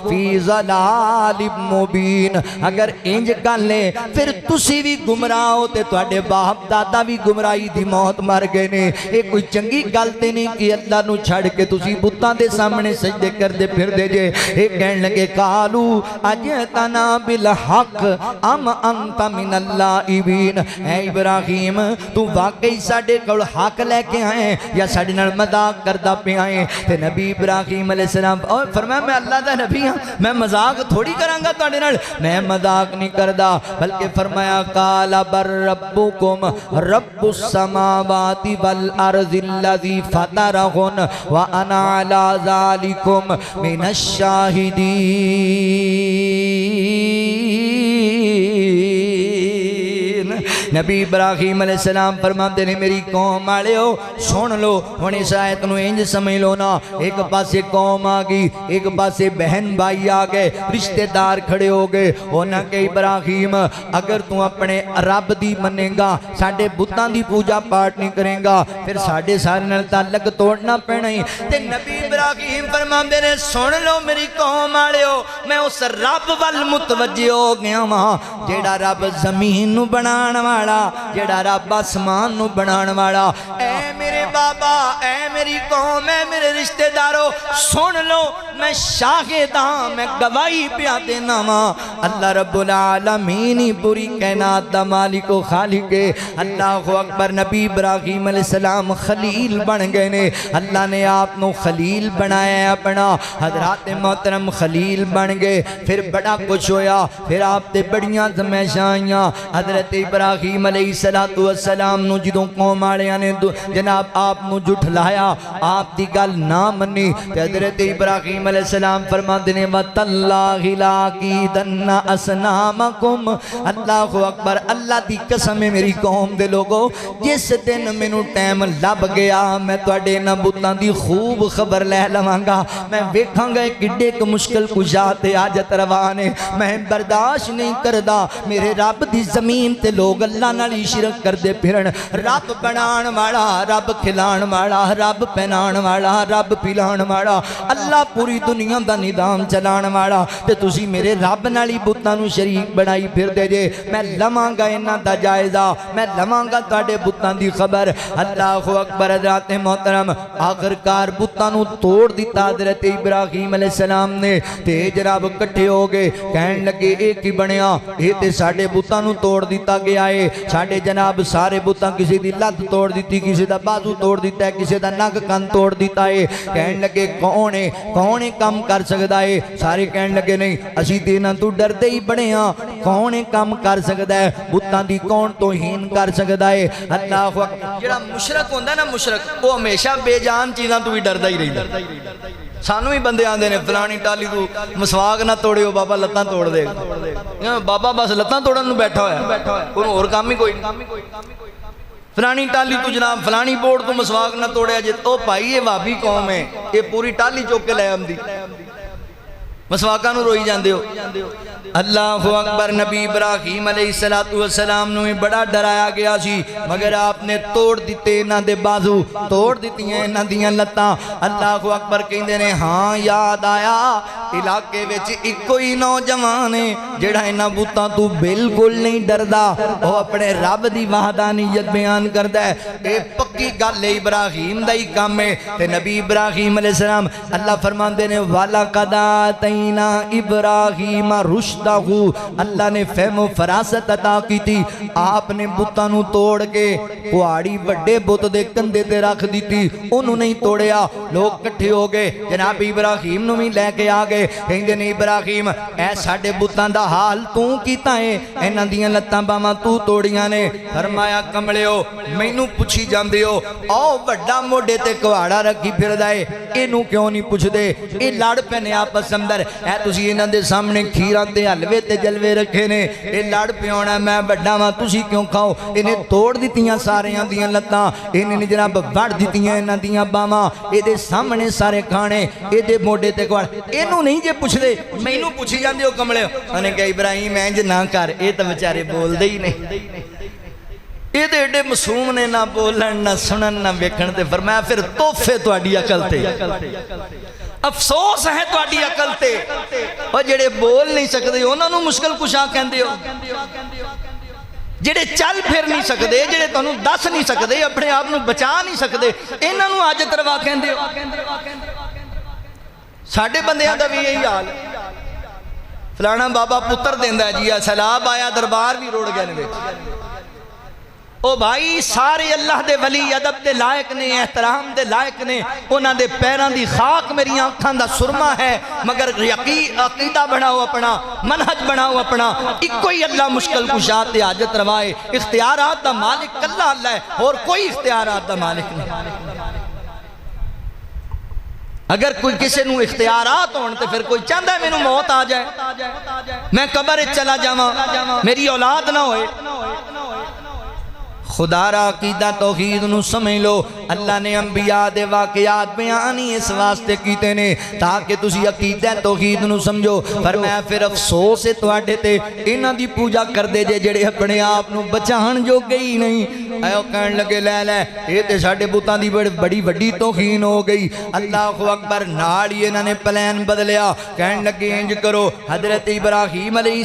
فی ضلال مبین اگر انج گل لے پھر تسی بھی گمراہ ہو تے تواڈے باپ دادا بھی گمراہی دی موت مر گئے نے اے کوئی چنگی گل تے نہیں کہ اللہ نو چھڑ کے تسی بتاں دے سامنے سجدے کردے پھر دے جے اے کہن لگے قالو اجتنا بالحق ام انت من اللاعبین اے ابراہیم تو واقعی ساڈے کول حق لے کے آئے یا ساڈے نال مذاق کردا پے آئے تے نبی ابراہیم علیہ السلام اور فرمایا میں اللہ دا نبی ہاں میں مذاق تھوڑی کراں گا تواڈے نال میں مذاق نہیں کردا بلکہ فرمایا قال بر ربکم رب السماوات والارض الذی فطرہن وانا علی ذالکم من الشاہدین نبی ابراہیم علیہ السلام فرماتے نے میری قوم والےو سن لو ہن اس آیت نو انج سمجھ لو نا ایک پاسے قوم آ گئی ایک پاسے بہن بھائی آ گئے رشتہ دار کھڑے ہو گئے انہاں کہ ابراہیم اگر تو اپنے رب دی منے گا ساڈے بتاں دی پوجا پاٹ نہیں کرے گا پھر ساڈے سارے نال تعلق توڑنا پینا ہی تے نبی ابراہیم فرماندے نے سن لو میری قوم والےو میں اس رب ول متوجہ ہو گیا ہاں جیڑا رب زمین نو بنان والا جیڑا رب آسمان نو بنان والا اے میرے بابا اے میری قوم اے میرے رشتہ دارو سن لو میں شاہد ہاں میں گواہی پیا دینا ماں اللہ رب العالمین ہی پوری کائنات دا مالک و خالق ہے اللہ اکبر نبی ابراہیم علیہ السلام خلیل بن گئے نے اللہ نے آپ نو خلیل بنایا ہے اپنا حضرات محترم خلیل بن گئے پھر بڑا کچھ ہویا پھر آپ تے بڑیاں زمیشاں آئیاں حضرت ابراہیم علیہ السلام نو جدوں قوم والےاں نے جناب آپ نو جھٹلایا آپ دی گل نہ منی تے حضرت ابراہیم علیہ السلام فرماندے نے وَتَاللَّهِ لَأَكِيدَنَّ أَصْنَامَكُمْ اللہ اکبر اللہ دی قسم ہے میری قوم دے لوگو جس دن مینوں ٹائم لب گیا میں تواڈے نہ بتاں دی خوب خبر لے لواں گا میں ویکھاں گا کڈے ک مشکل کشا تے حاجت روا نے میں برداشت نہیں کردا میرے رب دی زمین تے لوگ اللہ نال شرک کردے پھرن رب بنان والا رب کھلان والا رب پہنان والا رب پلان والا اللہ پوری دنیا دا نظام چلان والا تے تسی میرے رب نال ہی بتاں نو شریک بنائی پھر دے جے میں لواں گا انہاں دا جائزہ میں لواں گا تواڈے بتاں دی خبر اللہ اکبر حضرات محترم آخرکار بتاں نو توڑ دیتا حضرت ابراہیم علیہ السلام نے تے جناب کٹھے ہو گئے کہن لگے ایک ہی بنیا اے تے ساڈے بتاں نو توڑ دیتا گیا ہے ساڈے جناب سارے بتاں کسی دی لت توڑ دیتی کسی دا بازو توڑ دیتا ہے کسی دا نک کن توڑ دیتا ہے کہن لگے کون کم کر سکدا ہے سارے کہن لگے نہیں اسی تے انہاں تو ڈردے ہی بڑے ہاں کون کم کر سکدا ہے بتاں دی کون توہین کر سکدا ہے اللہ جڑا مشرک ہوندا نا مشرک وہ ہمیشہ بے جان چیزاں تو بھی ڈردا ہی رہندا سانو ہی بندے آندے نے فلانی ٹالی تو مسواک نہ توڑیو بابا لتاں توڑ دے گا بابا بس لتاں توڑن نوں بیٹھا ہویا انہوں اور کام ہی کوئی نہیں فلانی ٹالی تو جناب فلانی بورڈ تو مسواک نہ توڑیا جے تو بھائی یہ وابی قوم ہے یہ پوری ٹالی چوک کے لے آمدی مسواکاں نو روئی جاندے ہو اللہ اکبر نبی ابراہیم علیہ السلام نو بڑا ڈرایا گیا سی مگر آپ نے توڑ دیتے انہاں دے بازو توڑ دیتی ہیں انہاں دیاں لتاں اللہ اکبر کہندے نے ہاں یاد آیا علاقے وچ ایک کوئی نوجوان ہے جڑا انہاں بتاں تو بالکل نہیں ڈردا وہ اپنے رب دی وحدانیت بیان کردا ہے اے پکی گل ہے ابراہیم دا ہی کام ہے تے نبی ابراہیم علیہ السلام اللہ فرماندے نے وَلَقَدْ آتَيْنَا آتینا ابراہیم رشدہ، اللہ نے فہم و فراست عطا کی تھی. آپ نے بتانو توڑ کے کوہاڑی بڑے بت دے کندھے تے رکھ دیتی، انہوں نہیں توڑیا. لوگ کٹھے ہو گئے، جناب ابراہیم نو بھی لے کے آ گئے. کہندے نے ابراہیم اے ساڈے بتاں دا حال تو کیتا ہے، انہاں دیاں لتاں باواں تو توڑیاں نے. فرمایا کملیو مینوں پوچھی جاندے ہو، او بڑا موڈے تے کوہاڑا رکھی پھردا ہے، اینوں کیوں نہیں پوچھدے؟ اے لڑ پینے آپس اندر. اے تسی انہاں دے سامنے کھیراں تے حلوے تے جلوے رکھے نے، اے لڑ پیونا میں بڑا واں تسی کیوں کھاؤ؟ انہیں توڑ دیتیاں ساریاں دیاں لتاں، انہیں جناب وڑ دیتیاں انہاں دیاں باواں، اے دے سامنے سارے کھانے، اے دے موڈے تے کوہاڑ. اینوں نہیں جے پوچھ دے، مینوں پوچھی جاندے ہو کملے. انہیں کہا ابراہیم انج نہ کر، اے تے بیچارے بول دے ہی نہیں. یہ تے ایڈے معصوم نے، نہ بولن نہ سنن نہ ویکھن. تے فرمایا پھر تحفے تہاڈی عقل تے، افسوس ہے تہاڈی عقل تے. او جڑے بول نہیں سکدے انہاں نوں مشکل کشا کہندے ہو، جڑے چل پھر نہیں سکدے، جڑے تانوں دس نہیں سکدے، اپنے آپ نوں بچا نہیں سکدے، انہاں نوں حاجت روا کہندے ہو. ساڈے بندیاں دا بھی یہی حال. فلانا بابا پتر دیندا ہے جی، سیلاب آیا دربار بھی روڑ گئے نے. او بھائی سارے اللہ دے ولی ادب دے لائق نے، احترام دے لائق نے، انہاں دے پیران دی خاک میری آنکھاں دا سرما ہے. مگر عقیدہ بناؤ اپنا، منہج بناؤ اپنا. ایک کوئی اللہ مشکل کشا تے حاجت روائے. اختیارات دا مالک اللہ ہے، اور کوئی اختیارات دا مالک نہیں. اگر کوئی کسی نو اختیارات ہون تے پھر کوئی چاہتا ہے میں نو موت آ جائے، میں قبر چلا جاواں، میری اولاد نہ ہوئے. خدا را عقیدہ توحید نو سمجھ لو. اللہ نے انبیاء دے واقعات بیانی اس واسطے کیتے نے تاکہ تسی عقیدہ توحید نو سمجھو. فرمایا پھر افسوس ہے تواڈے تے انہاں دی پوجا کر دے جے جڑے اپنے آپ نو بچان جو گئی نہیں. ایو کہن لگے لے لے اے تے ساڈے بتاں دی بڑی وڈی توہین ہو گئی. اللہ اکبر. نال ہی انہاں نے پلان بدلیا. کہن لگے انج کرو، حضرت ابراہیم علیہ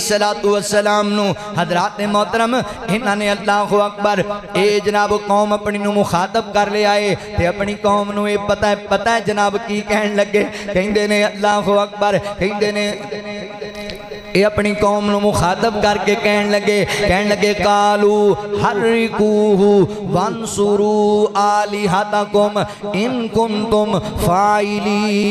السلام نو حضرات محترم انہاں نے اللہ اکبر اے جناب قوم اپنی نو مخاطب کر لے آئے تے اپنی قوم نو اے پتہ ہے جناب کی کہن لگے. کہندے نے اللہ اکبر، کہندے نے اے اپنی قوم نو مخاطب کر کے کہن لگے قالو حرکوہ وانصروا آلہتکم ان کنتم فاعلین.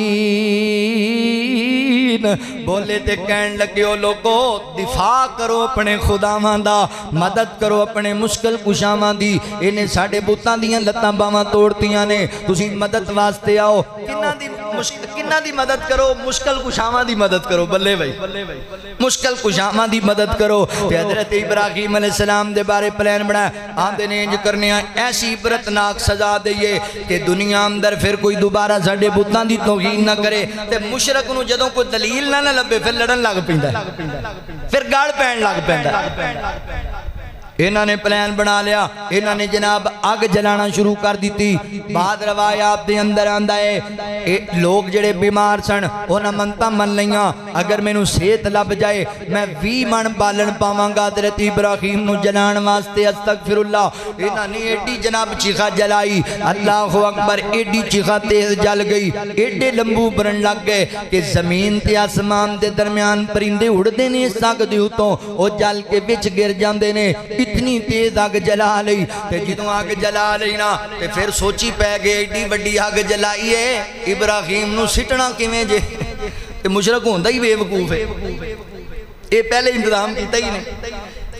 بولے تے کہن لگے او لوگو دفاع کرو اپنے خداواں دا، مدد کرو اپنے مشکل کشاواں دی. انہیں ساڑے بوتاں دیاں لتاں باواں توڑتیاں نے، تسی مدد واسطے آؤ. کنہ دی مدد کرو؟ مشکل کشاواں دی مدد کرو. بلے بھائی مشکل کشاواں دی مدد کرو. تے حضرت ابراہیم علیہ السلام دے بارے پلان بنا آندے نے انج کرنے ایسی عبرتناک سزا دئیے کہ دنیا اندر پھر کوئی دوبارہ ساڑے بتاں دی توہین نہ کرے. تے مشرک نو جدوں کوئی دلیل نہ لبے پھر لڑن لگ پیندا ہے، پھر گاڑ پین لگ پیندا ہے. انہاں نے پلان بنا لیا. انہاں نے جناب آگ جلانا شروع کر دیتی. بعد روایات دے اندر آندا ہے لوگ جڑے بیمار سن انہاں منتا من لیاں اگر میں نو صحت لب جائے میں 20 من بالن پاواں گا حضرت ابراہیم نو جلان واسطے. استغفر اللہ. انہاں نے ایڈی جناب چیخا جلائی. اللہ اکبر. ایڈی چیخا تیز جل گئی، ایڈے لمبو برن لگ گئے کہ زمین تے آسمان دے درمیان پرندے اڑدے نے ساگ دے اتوں او جل کے وچ گر جاندے نے. اتنی تیز آگ جلا لئی. تے جدوں آگ جلا لئی نا تے پھر سوچی پہ گئے ایڈی وڈی آگ جلائی ہے ابراہیم نو سٹنا کیویں جے؟ تے مشرک ہوندا ہی بے وقوف ہے، اے پہلے انتظام کیتا ہی نہیں.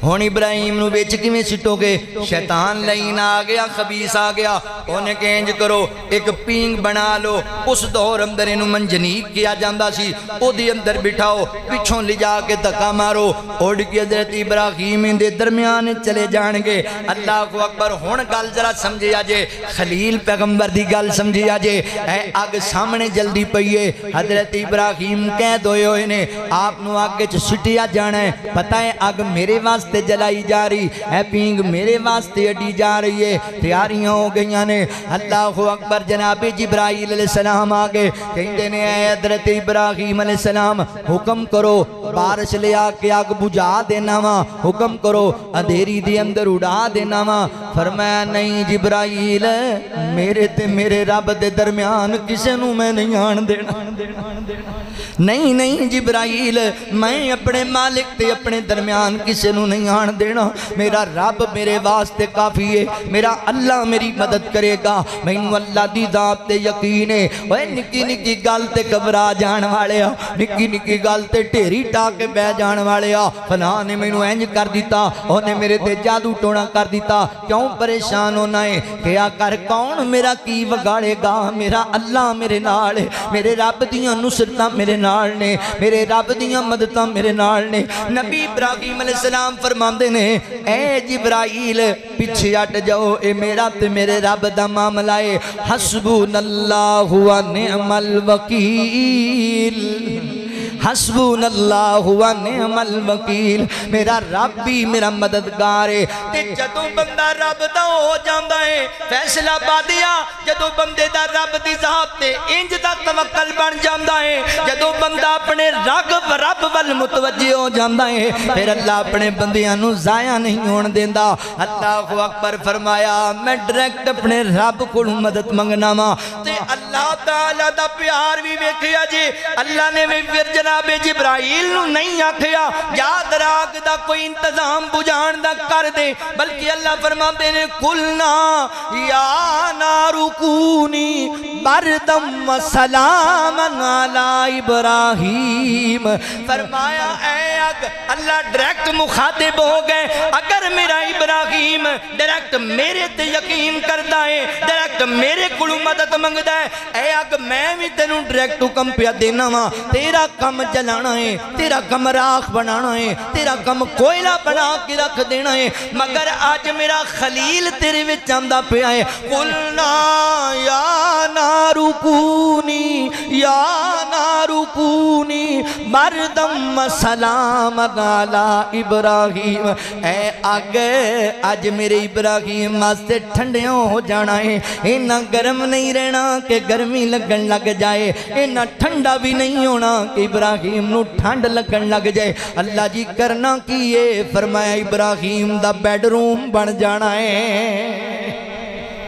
ہون ابراہیم نو وچ کیویں سٹو گے؟ شیطان لین آ گیا، خبیث آ گیا. اونے کہ انج کرو ایک پینگ بنا لو. اس دور اندر انہوں منجنیق کیا جاندہ سی، او دی اندر بٹھاؤ، پچھوں لے جا کے دھکا مارو. اڑ کے حضرت ابراہیم دے درمیان چلے جان گے. اللہ اکبر. ہن گل ذرا سمجھیا جے، خلیل پیغمبر دی گل سمجھیا جے. اے اگ سامنے جلدی پئیے. حضرت ابراہیم قید ہوئے ہوئے نے، آپ نو اگ وچ سٹیا جانا ہے. پتہ ہے اگ میرے واسطے جلائی جا رہی ہے، پینگ میرے واسطے اڈی جا رہی ہے. تیاریاں ہو گئیاں نے. اللہ اکبر. جناب جبرائیل علیہ السلام آگے کہندے نے اے حضرت ابراہیم علیہ السلام حکم کرو بارش لے آ کے آگ بجھا دینا وا، حکم کرو اندھیری دے اندر اڑا دینا وا. فرمایا نہیں جبرائیل میرے تے میرے رب دے درمیان کسے نو میں نہیں آن دینا نہیں نہیں جبرائیل میں اپنے مالک تے اپنے درمیان کسے نو نہیں آن دینا میرا رب میرے واسطے کافی ہے میرا اللہ میری مدد کرے گا مینوں اللہ دی ذات تے یقین ہے اوے نکی نکی گل تے گھبرا جان والے نکی نکی گل تے ڈھیری ٹا کے بہ جان والے فلاں نے مینوں انج کر دیتا اونے میرے تے جادو ٹونا کر دیتا کیوں پریشان ہونا ہے کیا کر کون میرا کی وگاڑے گا میرا اللہ میرے نال ہے میرے رب دیاں نصرتاں میرے نال نے میرے رب دیاں مدداں میرے نال نے نبی ابراہیم علیہ السلام فرماندے نے اے جبرائیل پیچھے ہٹ جاؤ اے میرا تے میرے رب دا معاملہ ہے حسبنا اللہ و نعم الوکیل حسبنا اللہ و نعم الوکیل میرا رب بھی میرا مددگار ہے تے جدوں بندہ رب دا ہو جاندا ہے فیصلہ بادیا جدوں بندے دا رب دی ذات تے انج دا توکل بن جاندا ہے جدوں بندہ اپنے رب ول متوجہ ہو جاندا ہے پھر اللہ اپنے بندیاں نو ضائع نہیں ہون دیندا اللہ اکبر فرمایا میں ڈائریکٹ اپنے رب کولوں مدد منگنا وا تے اللہ تعالی دا پیار بھی ویکھیا جی اللہ نے بھی پھر جناب جبرائیل نو نہیں آکھیا یاد راگ دا کوئی انتظام بجھان دا کر دے بلکہ اللہ فرماتے نے قلنا یا نار کونی بردم و سلاما علی ابراہیم فرمایا اے اگ اللہ ڈائریکٹ مخاطب ہو گئے اگر میرا ابراہیم ڈائریکٹ میرے تے یقین کردا ہے ڈائریکٹ میرے کولوں مدد منگدا ہے اے اگ میں بھی تینوں ڈائریکٹ حکم پیا دینا وا تیرا کم جلانا ہے تیرا کم راکھ بنانا ہے تیرا کم کوئلہ بنا کے رکھ دینا ہے مگر آج میرا خلیل تیرے وچ آندا پیا ہے قلنا یا نار کونی بردم و سلام علی ابراہیم اے آگ آج میرے ابراہیم واسطے ٹھنڈیاں ہو جانا ہے اینا گرم نہیں رہنا کہ گرمی لگن لگ جائے اینا ٹھنڈا بھی نہیں ہونا کہ ابراہیم نو ٹھنڈ لگن لگ جائے اللہ جی کرنا کیے فرمایا ابراہیم دا بیڈ روم بن جانا ہے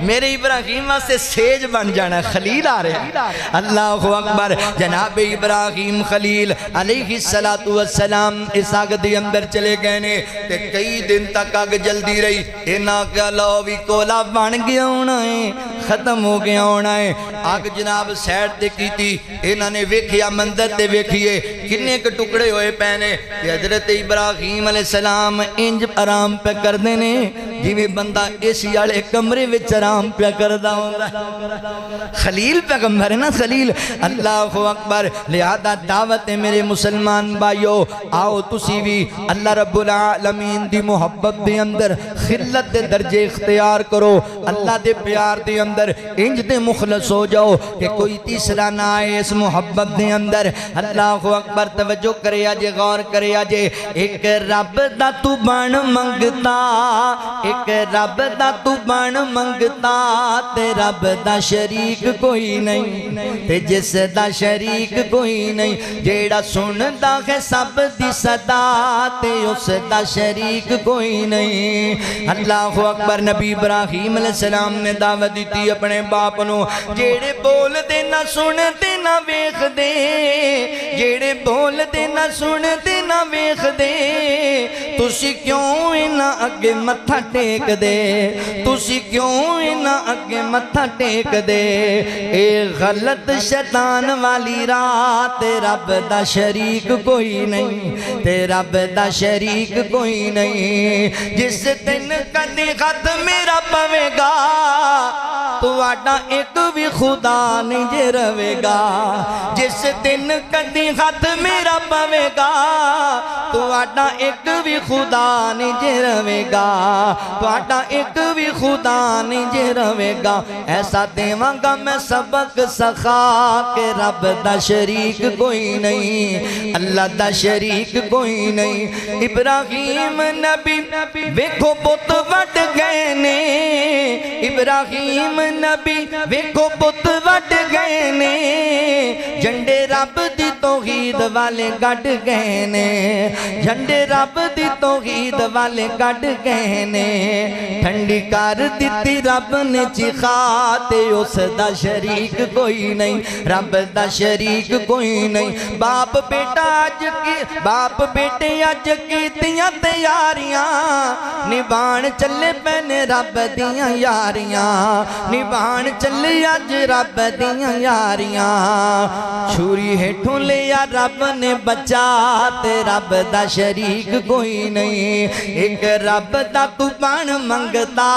میرے ابراہیم سے سیج بن جانا خلیل آ رہے ہیں اللہ اکبر جناب ابراہیم خلیل علیہ السلام اس آگ دی اندر چلے گئے نے تے کئی دن تک آگ جلدی رہی اینا کہ لووی کولا بن گیا ہونا ہے ختم ہو گیا ہونا ہے آگ جناب سیٹ دے کی تھی اینا نے ویکھیا مندر تے ویکھیے کنے کے ٹکڑے ہوئے پہنے کہ حضرت ابراہیم علیہ السلام انج آرام پہ کر دینے جی بندہ اسی آلے کمرے وچ آرام پہ کردہ ہوندہ خلیل پیغمبر ہے نا خلیل اللہ اکبر لہذا دعوت میرے مسلمان بھائیو آؤ تسی بھی اللہ رب العالمین دی محبت دے اندر خلت دے درجے اختیار کرو اللہ دے پیار دے اندر انج دے مخلص ہو جاؤ کہ کوئی تیسرا نہ آئے اس محبت دے اندر اللہ اکبر توجہ کرے آجے غور کرے آجے ایک رب دا تو بان منگتا ایک رب دا تو بان منگتا تے رب دا شریک کوئی نہیں تے جس دا شریک کوئی نہیں جیڑا سندا ہے سب دی صدا تے اس دا شریک کوئی نہیں اللہ اکبر نبی ابراہیم علیہ السلام نے دعوت دیتی اپنے باپ نو جیڑے بول دے نہ سن دے نہ ویکھ دے جیڑے بول دے نہ سن دے نہ ویکھ دے تسی کیوں انہاں اگے متھا ٹیک دے تسی کیوں انہاں اگے متھا ٹیک دے اے غلط شیطان والی رات رب دا شریک کوئی نہیں تے رب دا شریک کوئی نہیں جس دن کدی خط میرا پوے گا تو آڈا ایک بھی خدا نہیں جے روے گا جس دن کدی خط میرا پوے گا تو آڈا ایک بھی خدا نہیں جے روے گا تو آڈا ایک بھی خدا نہیں جے روے گا ایسا دیواں گا میں سبق سخا کہ رب دا شریک کوئی نہیں اللہ دا شریک کوئی نہیں ابراہیم نبی ویکھو بت وٹ گئے نے ابراہیم نبی ویکھو بت وٹ گئے نے جنڈے رب دی تو توحید والے گڈ گئے نے جھنڈے رب دی توحید والے گڈ گئے نے ٹھنڈی کر دتی رب نے چخا تے اس دا شریک کوئی نہیں رب دا شریک کوئی نہیں باپ بیٹے اج کیتیاں تیاریاں نبھان چلے پینے رب دیاں یاریاں نبھان چلے اج رب دیاں یاریاں چھری ہیٹھوں لیا رب نے بچا تے رب دا شریک کوئی نہیں ایک رب دا تو بان منگتا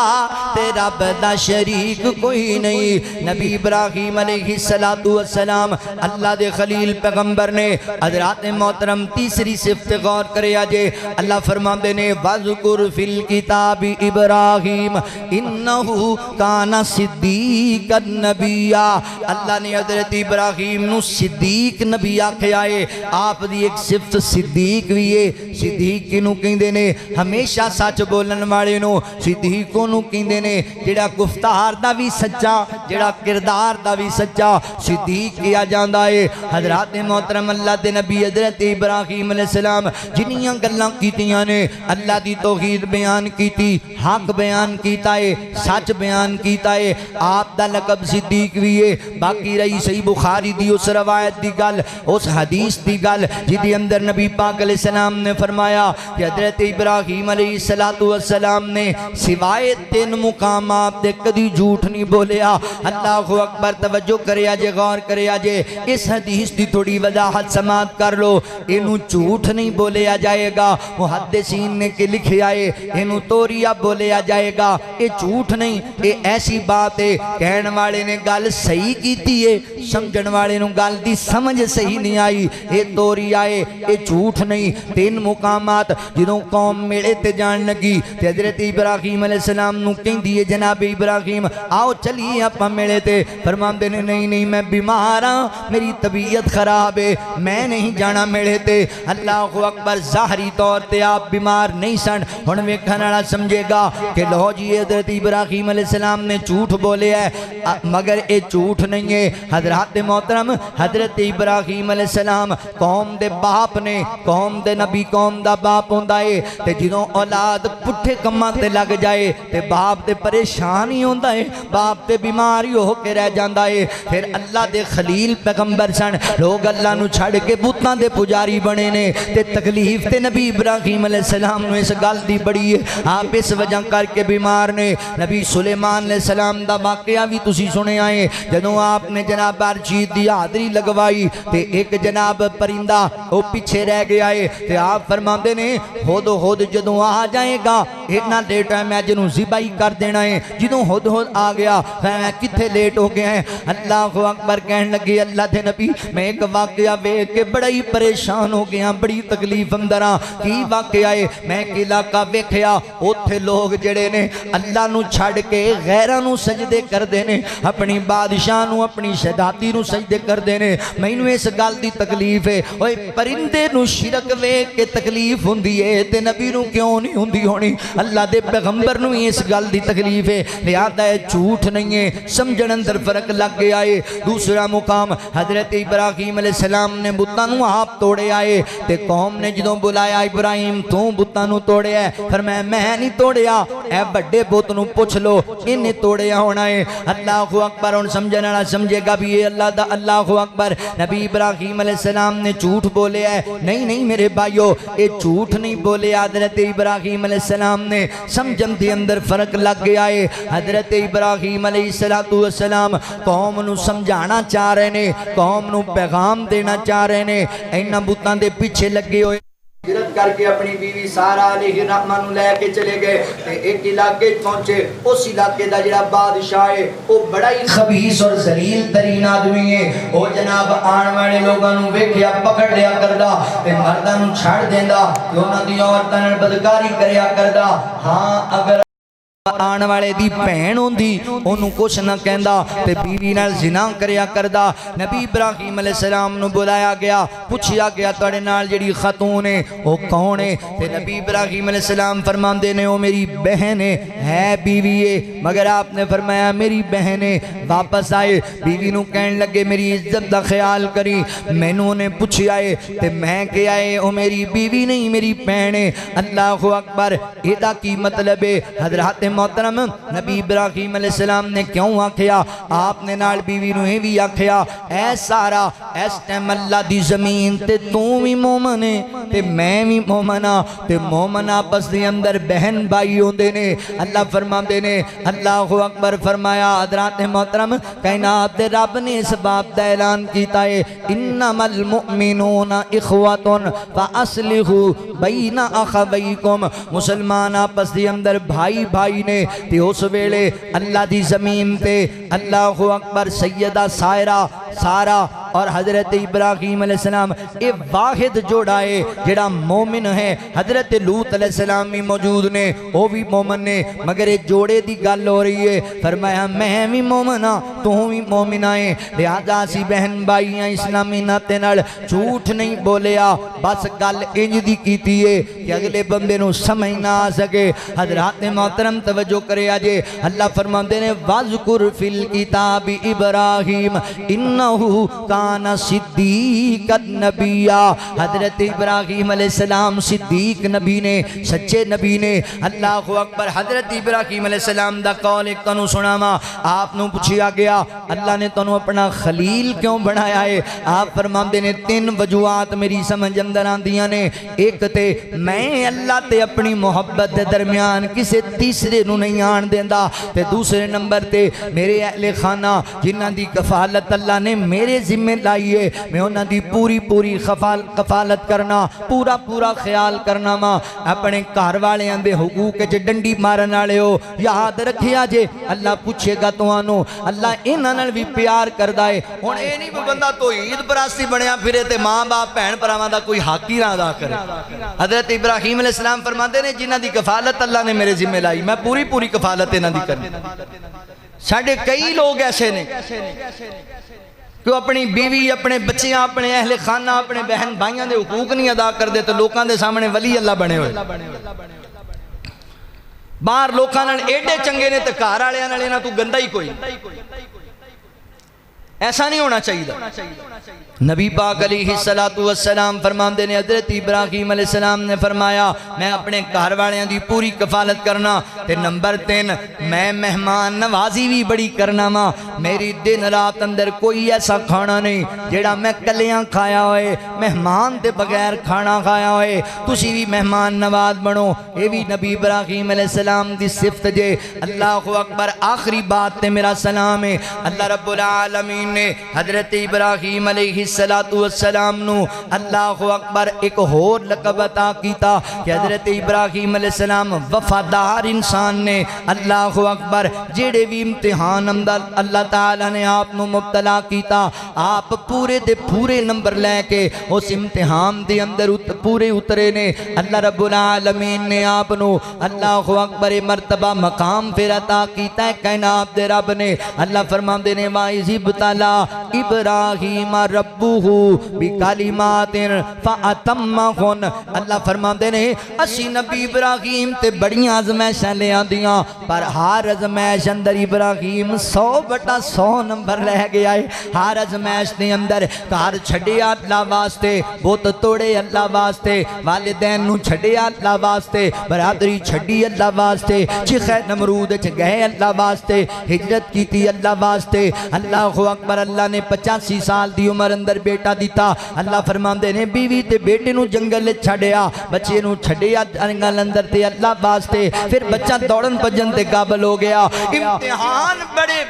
تے رب دا شریک کوئی نہیں نبی ابراہیم علیہ السلام اللہ دے خلیل پیغمبر نے حضرات محترم تیسری صفت غور کرے آجے اللہ فرماندے نے وَذْكُرْ فِي الْكِتَابِ إِبْرَاهِيمَ إِنَّهُ كَانَ صِدِّيقًا نَبِيًّا اللہ نے حضرت ابراہیم نو صدیق نبی آکھے آئے آپ دی ایک صفت صدیق بھی ہے صدیق کنو کہندے نے ہمیشہ سچ بولن والے نو صدیقوں نو کہندے نے جڑا گفتار دا بھی سچا جڑا کردار دا بھی سچا صدیق کیا جاندا ہے حضرات محترم اللہ دے نبی حضرت ابراہیم علیہ السلام جنیاں گلاں کیتیاں نے اللہ دی توحید بیان کیتی حق بیان کیتا ہے سچ بیان کیتا ہے آپ دا لقب صدیق بھی ہے باقی رہی صحیح بخاری دی اس روایت دی گل اس حدیث دی گل جدی اندر نبی پاک علیہ السلام نے فرمایا کہ حضرت ابراہیم علیہ السلام نے سوائے 3 مقامات دے کدی جھوٹ نہیں بولیا اللہ اکبر توجہ کرے آجے غور کرے آجے اس حدیث دی تھوڑی وضاحت سماعت کر لو انہوں جھوٹ نہیں بولیا جائے گا محدثین نے کہ لکھے آئے انہوں توریا بولیا جائے گا یہ جھوٹ نہیں یہ ایسی بات ہے کہن والے نے گل صحیح کیتی ہے سمجھن والے نے گل دی سمجھ صحیح نہیں آئی یہ توریا ہے یہ جھوٹ نہیں 3 مقامات جدوں قوم میڑے تے جان لگی تے حضرت ابراہیم علیہ السلام نو کہیں دیئے جناب ابراہیم آؤ چلیے اپا میڑے تے فرماندے نے نہیں میں بیمار ہاں میری طبیعت خراب ہے میں نہیں جانا میڑے تے اللہ اکبر ظاہری طور تے آپ بیمار نہیں سن ہن ویکھن والا سمجھے گا کہ لو جی حضرت ابراہیم علیہ السلام نے جھوٹ بولے ہے مگر اے جھوٹ نہیں ہے حضرات محترم حضرت ابراہیم علیہ السلام قوم دے باپ نے قوم دے نبی قوم دا باپ ہوندا ہے تے جدوں اولاد پٹھے کماں تے لگ جائے تے باپ تے پریشان ہی ہوندا ہے باپ تے بیمار ہی ہو کے رہ جاندا ہے پھر اللہ دے خلیل پیغمبر سن لوگ اللہ نو چھڑ کے بتاں دے پجاری بنے نے تے تکلیف تے نبی ابراہیم علیہ السلام نو اس گل دی بڑی ہے آپ اس وجہ کر کے بیمار نے نبی سلیمان علیہ السلام دا واقعہ بھی تسی سنے آئے جدوں آپ نے جناب ارشید دی حاضری لگوائی تے ایک جناب پرندہ وہ پیچھے رہ گیا ہے تے آپ فرماندے نے ہد جدوں آ جائے گا اتنا لیٹ ہے میں جنوں ذبح کر دینا ہے جدوں ہد آ گیا میں کتھے لیٹ ہو گیا ہے اللہ اکبر کہن لگے اللہ دے نبی میں ایک واقعہ ویکھ کے بڑا ہی پریشان ہو گیا بڑی تکلیف اندر کی واقعہ ہے میں ایک علاقہ ویکھیا اوتھے لوگ جڑے نے اللہ نو چھڑ کے غیراں نو سجدے کردے نے اپنی بادشاہ نو اپنی شہزادی نو سجدے کردے نے مینوں اس گل دی تکلیف ہے اوے پرندے نو شرک ویکھ کے تکلیف ہوندی ہے تے نبی نو کیوں نہیں ہوندی ہونی اللہ دے پیغمبر نو اس گل دی تکلیف ہے لہذا ہے جھوٹ نہیں ہے سمجھن اندر فرق لگ گیا ہے دوسرا مقام حضرت ابراہیم علیہ السلام نے بتاں نو آپ توڑے آئے تے قوم نے جدوں بلایا ابراہیم تو بتاں نو توڑے ہے فرمایا میں نہیں توڑیا اے بڑے بت نو پوچھ لو انہیں توڑیا ہونا ہے اللہ اکبر ان سمجھن والا سمجھے گا بھی یہ اللہ دا اللہ اکبر نبی ابراہیم علیہ السلام نے جھوٹ بولے ہے نہیں میرے بھائیو یہ جھوٹ نہیں بولے حضرت ابراہیم علیہ السلام نے سمجھن دے اندر فرق لگ گیا ہے حضرت ابراہیم علیہ السلام قوم نو سمجھانا چاہ رہے نے قوم نو پیغام دینا چاہ رہے نے اینا بتاں دے پیچھے لگے ہوئے ہجرت کر کے اپنی بیوی سارا علیہ الرحمہ نو لے کے چلے گئے ایک علاقے پہنچے اس علاقے دا جڑا بادشاہ ہے وہ بڑا ہی خبیث اور ذلیل ترین آدمی ہے وہ جناب آن والے لوگاں نو ویکھیا پکڑ لیا کردا تے مرداں نو چھڑ دیندا تے انہاں دی عورتاں نال بدکاری کریا کردا ہاں اگر آن والے دی بہن ہوندی انہوں کچھ نہ کہندا تے بیوی نال زنا کریا کردا نبی ابراہیم علیہ السلام نو بلایا گیا پوچھیا گیا تواڈے نال جڑی خاتون ہے او کون ہے تے نبی ابراہیم علیہ السلام فرماندے نے او میری بہن ہے بیوی ہے مگر آپ نے فرمایا میری بہن ہے واپس آئے بیوی نو کہن لگے میری عزت دا خیال کری مینوں نے پوچھیا ہے تے میں کہ آئے او میری بیوی نہیں میری بہن ہے اللہ اکبر ایدا کی مطلب ہے حضرات محترم نبی ابراہیم علیہ السلام نے کیوں آکھیا آپ نے نال بیوی نو بھی آکھیا اے سارا اس ٹائم اللہ دی زمین تے تو بھی مومن ہے تے میں بھی مومنہ تے مومن آپس دی اندر بہن بھائی ہوندے نے اللہ فرماندے نے اللہ اکبر فرمایا حضرات محترم کائنات دے رب نے اس باب دا اعلان کیتا ہے انما المؤمنون اخوۃ فاصلحوا بین اخویکم مسلمان آپس دی اندر بھائی بھائی نے تے اس ویلے اللہ دی زمین تے اللہ اکبر سیدہ سارا اور حضرت ابراہیم علیہ السلام یہ واحد جوڑا ہے جڑا مومن ہے حضرت لوط علیہ السلام بھی موجود نے وہ بھی مومن نے مگر یہ جوڑے دی گل ہو رہی ہے فرمایا میں بھی مومن ہاں تو بھی مومن ہے لہذا اسی بہن بھائی ہیں اسلامی ناطے نال جھوٹ نہیں بولیا بس گل انج دی کیتی ہے کہ اگلے بندے نو سمجھ نہ آ سکے حضرات محترم توجہ کرے آجے اللہ فرماندے نے وَذْكُرْ فِي الْكِتَابِ إِبْرَاهِيمَ إِنَّهُ كَانَ صِدِّيقًا نَبِيًّا حضرت ابراہیم علیہ السلام صدیق نبی نے سچے نبی نے اللہ اکبر حضرت ابراہیم علیہ السلام دا قول ایک تنو سناما آپ نو پوچھیا گیا اللہ نے تنو اپنا خلیل کیوں بنایا ہے آپ فرماندے نے 3 وجوہات میری سمجھ اندر آندیاں نے ایک تے میں اللہ تے اپنی محبت دے درمیان کسے تیسرے نو نہیں آن دیندہ تے دوسرے نمبر تے میرے اہل خانہ جنہ دی کفالت اللہ نے میرے ذمہ لائیے میں انہ دی پوری کفالت کرنا پورا خیال کرنا ماں اپنے گھر والے اندے حقوق چ ڈنڈی مارن والے ہو یاد رکھیا جے اللہ پوچھے گا تانوں اللہ انہاں نال بھی پیار کردا ہے ہن اے نہیں کوئی بندہ توحید پرستی بنیا پھرے تے ماں باپ بہن بھراواں دا کوئی حق ہی نہ ادا کرے حضرت ابراہیم علیہ السلام فرماندے نے جنہاں دی کفالت اللہ نے میرے ذمہ لائی میں پوری کفالت انہاں دی کرنی ساڈے کئی لوگ ایسے نے کہ اپنی بیوی اپنے بچیاں اپنے اہل خانہ اپنے بہن بھائیاں دے حقوق نہیں ادا کر دے تو لوکاں دے سامنے ولی اللہ بنے ہوئے باہر لوکاں نال ایڈے چنگے نے تے گھر والیاں نال انہاں تو گندا ہی کوئی ایسا نہیں ہونا چاہیے نبی پاک علیہ السلام فرماندے نے حضرت ابراہیم علیہ السلام نے فرمایا میں اپنے گھر والیاں دی پوری کفالت کرنا تے نمبر 3 میں مہمان نوازی بھی بڑی کرنا ماں میری دن رات اندر کوئی ایسا کھانا نہیں جیڑا میں کلیاں کھایا ہوئے مہمان دے بغیر کھانا کھایا ہوئے تسی بھی مہمان نواز بنو یہ بھی نبی ابراہیم علیہ السلام دی صفت جے اللہ اکبر آخری بات تے میرا سلام ہے اللہ رب العالمین نے حضرت ابراہیم علیہ السلام نو اللہ اکبر ایک اور لقب عطا کیتا کہ حضرت ابراہیم علیہ السلام وفادار انسان نے اللہ اکبر جیڑے بھی امتحان اللہ تعالیٰ نے آپ نو مبتلا کیتا آپ پورے نمبر لے کے اس امتحان دے اندر پورے اترے نے اللہ رب العالمین نے آپ نو اللہ اکبر مرتبہ مقام پھر عطا کیتا ہے کائنات دے رب نے اللہ فرماندے نے وَإِذِ ابْتَلَىٰ ابراہیم ربہ بکلمات فاتمہن اللہ فرماندے نے اسی نبی ابراہیم تے بڑیاں آزمائشاں لے آندیاں پر ہر آزمائش اندر ابراہیم 100/100 نمبر رہ گیا ہے ہر آزمائش دے اندر گھر چھڈیا اللہ واسطے بت توڑے اللہ واسطے والدین نو چھڈیا اللہ واسطے برادری چھڈی اللہ واسطے چیخ نمرود چ گئے اللہ واسطے ہجرت کیتی اللہ واسطے اللہ اکبر اللہ نے 85 سال دی عمر اندر بیٹا دیتا اللہ فرماندے نے بیوی تے بیٹے نو جنگل چھڑیا بچے نو چھڑیا جنگل اندر تے اللہ واسطے پھر بچہ دوڑن پجن تے قابل ہو گیا امتحان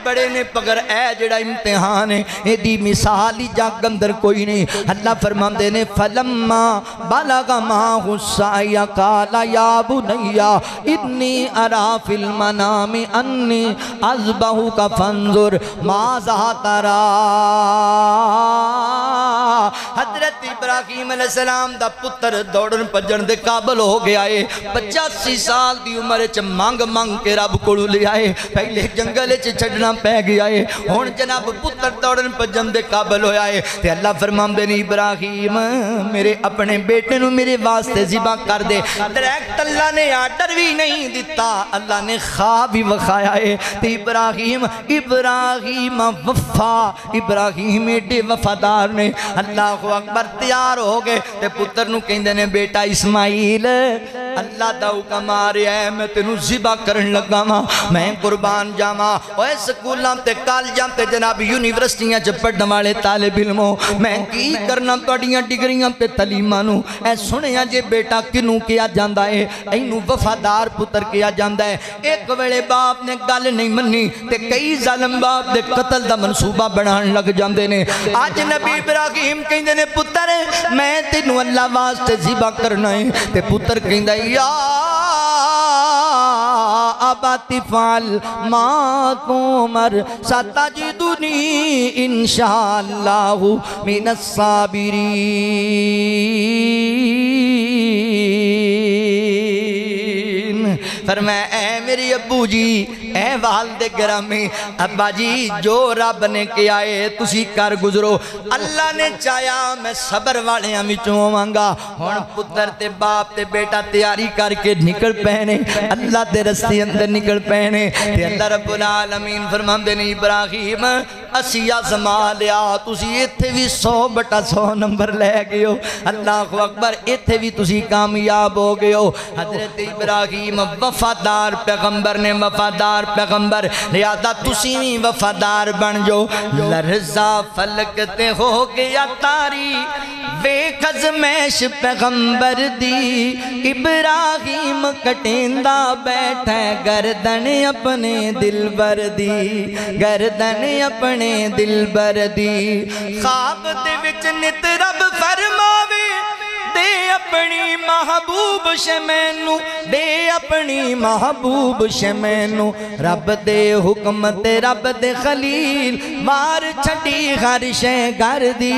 بڑے نے پگر اے جڑا امتحان ہے اے دی مثال ہی جاگ اندر کوئی نہیں اللہ فرماندے نے فلما بلغ معه السعي قال يا بني انی ارى في المنام انی اذبحك فانظر ماذا ترى حضرت ابراہیم ابراہیم علیہ السلام دا پتر دوڑن پجن دے قابل ہو گیا ہے 85 سال دی عمر چ مانگ مانگ کے رب کولو لے آئے پہلے جنگل چ چھڈنا پے گیا ہے ہن جناب پتر دوڑن پجن دے قابل ہویا ہے تے اللہ فرماندے نے ابراہیم میرے اپنے بیٹے نو میرے واسطے ذبح کر دے ڈائریکٹ اللہ نے آرڈر بھی نہیں دیتا اللہ نے خواب بھی وکھایا ہے تے ابراہیم وفا ابراہیم ایڈے وفادار نے اللہ اکبر تیار ہو گئے تے پتر نو کہندے نے بیٹا اسماعیل اللہ دا حکم آ رہا ہے میں تینوں ذبح کرن لگا وا میں قربان جاواں اوے سکولاں تے کالجاں تے جناب یونیورسٹیاں چ پڑھن والے طالب علموں میں کی کرنا تہاڈیاں ڈگریاں تے تعلیماں نو اے سنیا جے بیٹا کنوں کیا جاندا ہے اینوں وفادار پتر کیا جاندا ہے ایک ویلے باپ نے گل نہیں منی تے کئی ظالم باپ دے قتل دا منصوبہ بنان لگ جاندے نے اج نبی ابراہیم کہندے نے پتر میں تینوں اللہ واسطے ذبح کرنا ہے تے پتر کہندا یا ابت فعل ما تؤمر ستجدنی انشاءاللہ من الصابرین فرمایا اے میری ابو جی اے والد گرامی ابا جی جو رب نے کیا ہے تسی کر گزرو اللہ نے چاہیا میں صبر والیاں وچوں ہوواں گا ہن پتر تے باپ تے بیٹا تیاری کر کے نکل پے اللہ دے رستے اندر نکل پے تے اللہ رب العالمین فرماندے نے ابراہیم اسی آزما لیا تسی ایتھے بھی 100/100 نمبر لے گئے ہو اللہ اکبر ایتھے بھی تسی کامیاب ہو گئے ہو حضرت ابراہیم وفادار پیغمبر نے وفادار پیغمبر لہذا تسی بھی وفادار بن جو لرزا فلک تے ہو گیا تاری ویکھ ازمیش پیغمبر دی ابراہیم کٹیندا بیٹھے گردن اپنے دلبر دی گردن اپنے دلبر دی خواب دے وچ نت رب فرماوے دے اپنی محبوب شمینو دے اپنی محبوب شمینو رب دے حکم تے رب دے خلیل مار چھٹی ہر شے گھر دی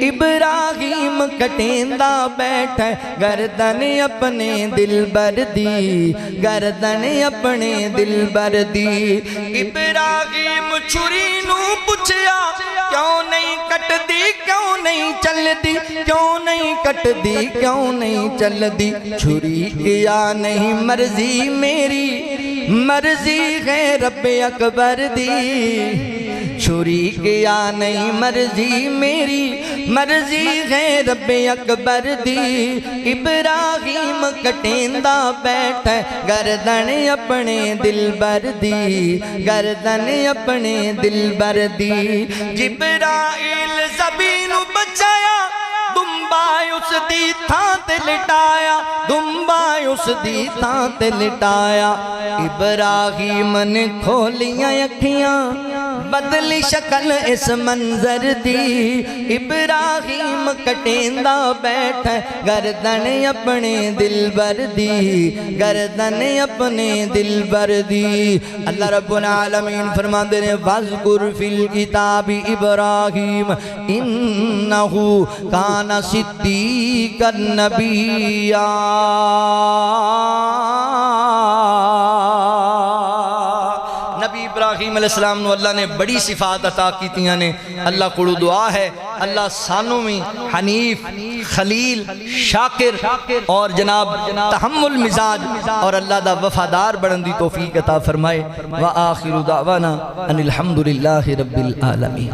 ابراہیم کٹیندا بیٹھے گردن اپنے دلبر دی گردن اپنے دلبر دی ابراہیم چھری نو پوچھیا کیوں نہیں کٹ دی کیوں نہیں چل دی کیوں نہیں کٹ دی کیوں نہیں چل دی چھری کیا نہیں مرضی میری مرضی ہے رب اکبر دی چھری کیا نہیں مرضی میری مرضی ہے رب اکبر دی ابراہیم کٹیندا بیٹھے گردن اپنے دلبر دی گردن اپنے دلبر دی جبرائیل زبینو بچایا دنبائے اس دی تھان تے لٹایا دنبائے اس دی تھان تے لٹایا ابراہیم نے کھولیاں اکھیاں بدلی شکل اس منظر دی ابراہیم کٹیندا بیٹھے گردن اپنے دلبر دی گردن اپنے دلبر دی اللہ رب العالمین فرماندے نے وَاذْكُرْ فِي الْكِتَابِ ابراہیم انہو کان صدیقا نبیّا نبی ابراہیم علیہ السلام نو اللہ نے بڑی صفات عطا کیتیاں نے اللہ کو دعا ہے اللہ سانو میں حنیف خلیل شاکر اور جناب تحمل مزاج اور اللہ دا وفادار بڑھن دی توفیق عطا فرمائے وآخر دعوانا ان الحمدللہ رب العالمین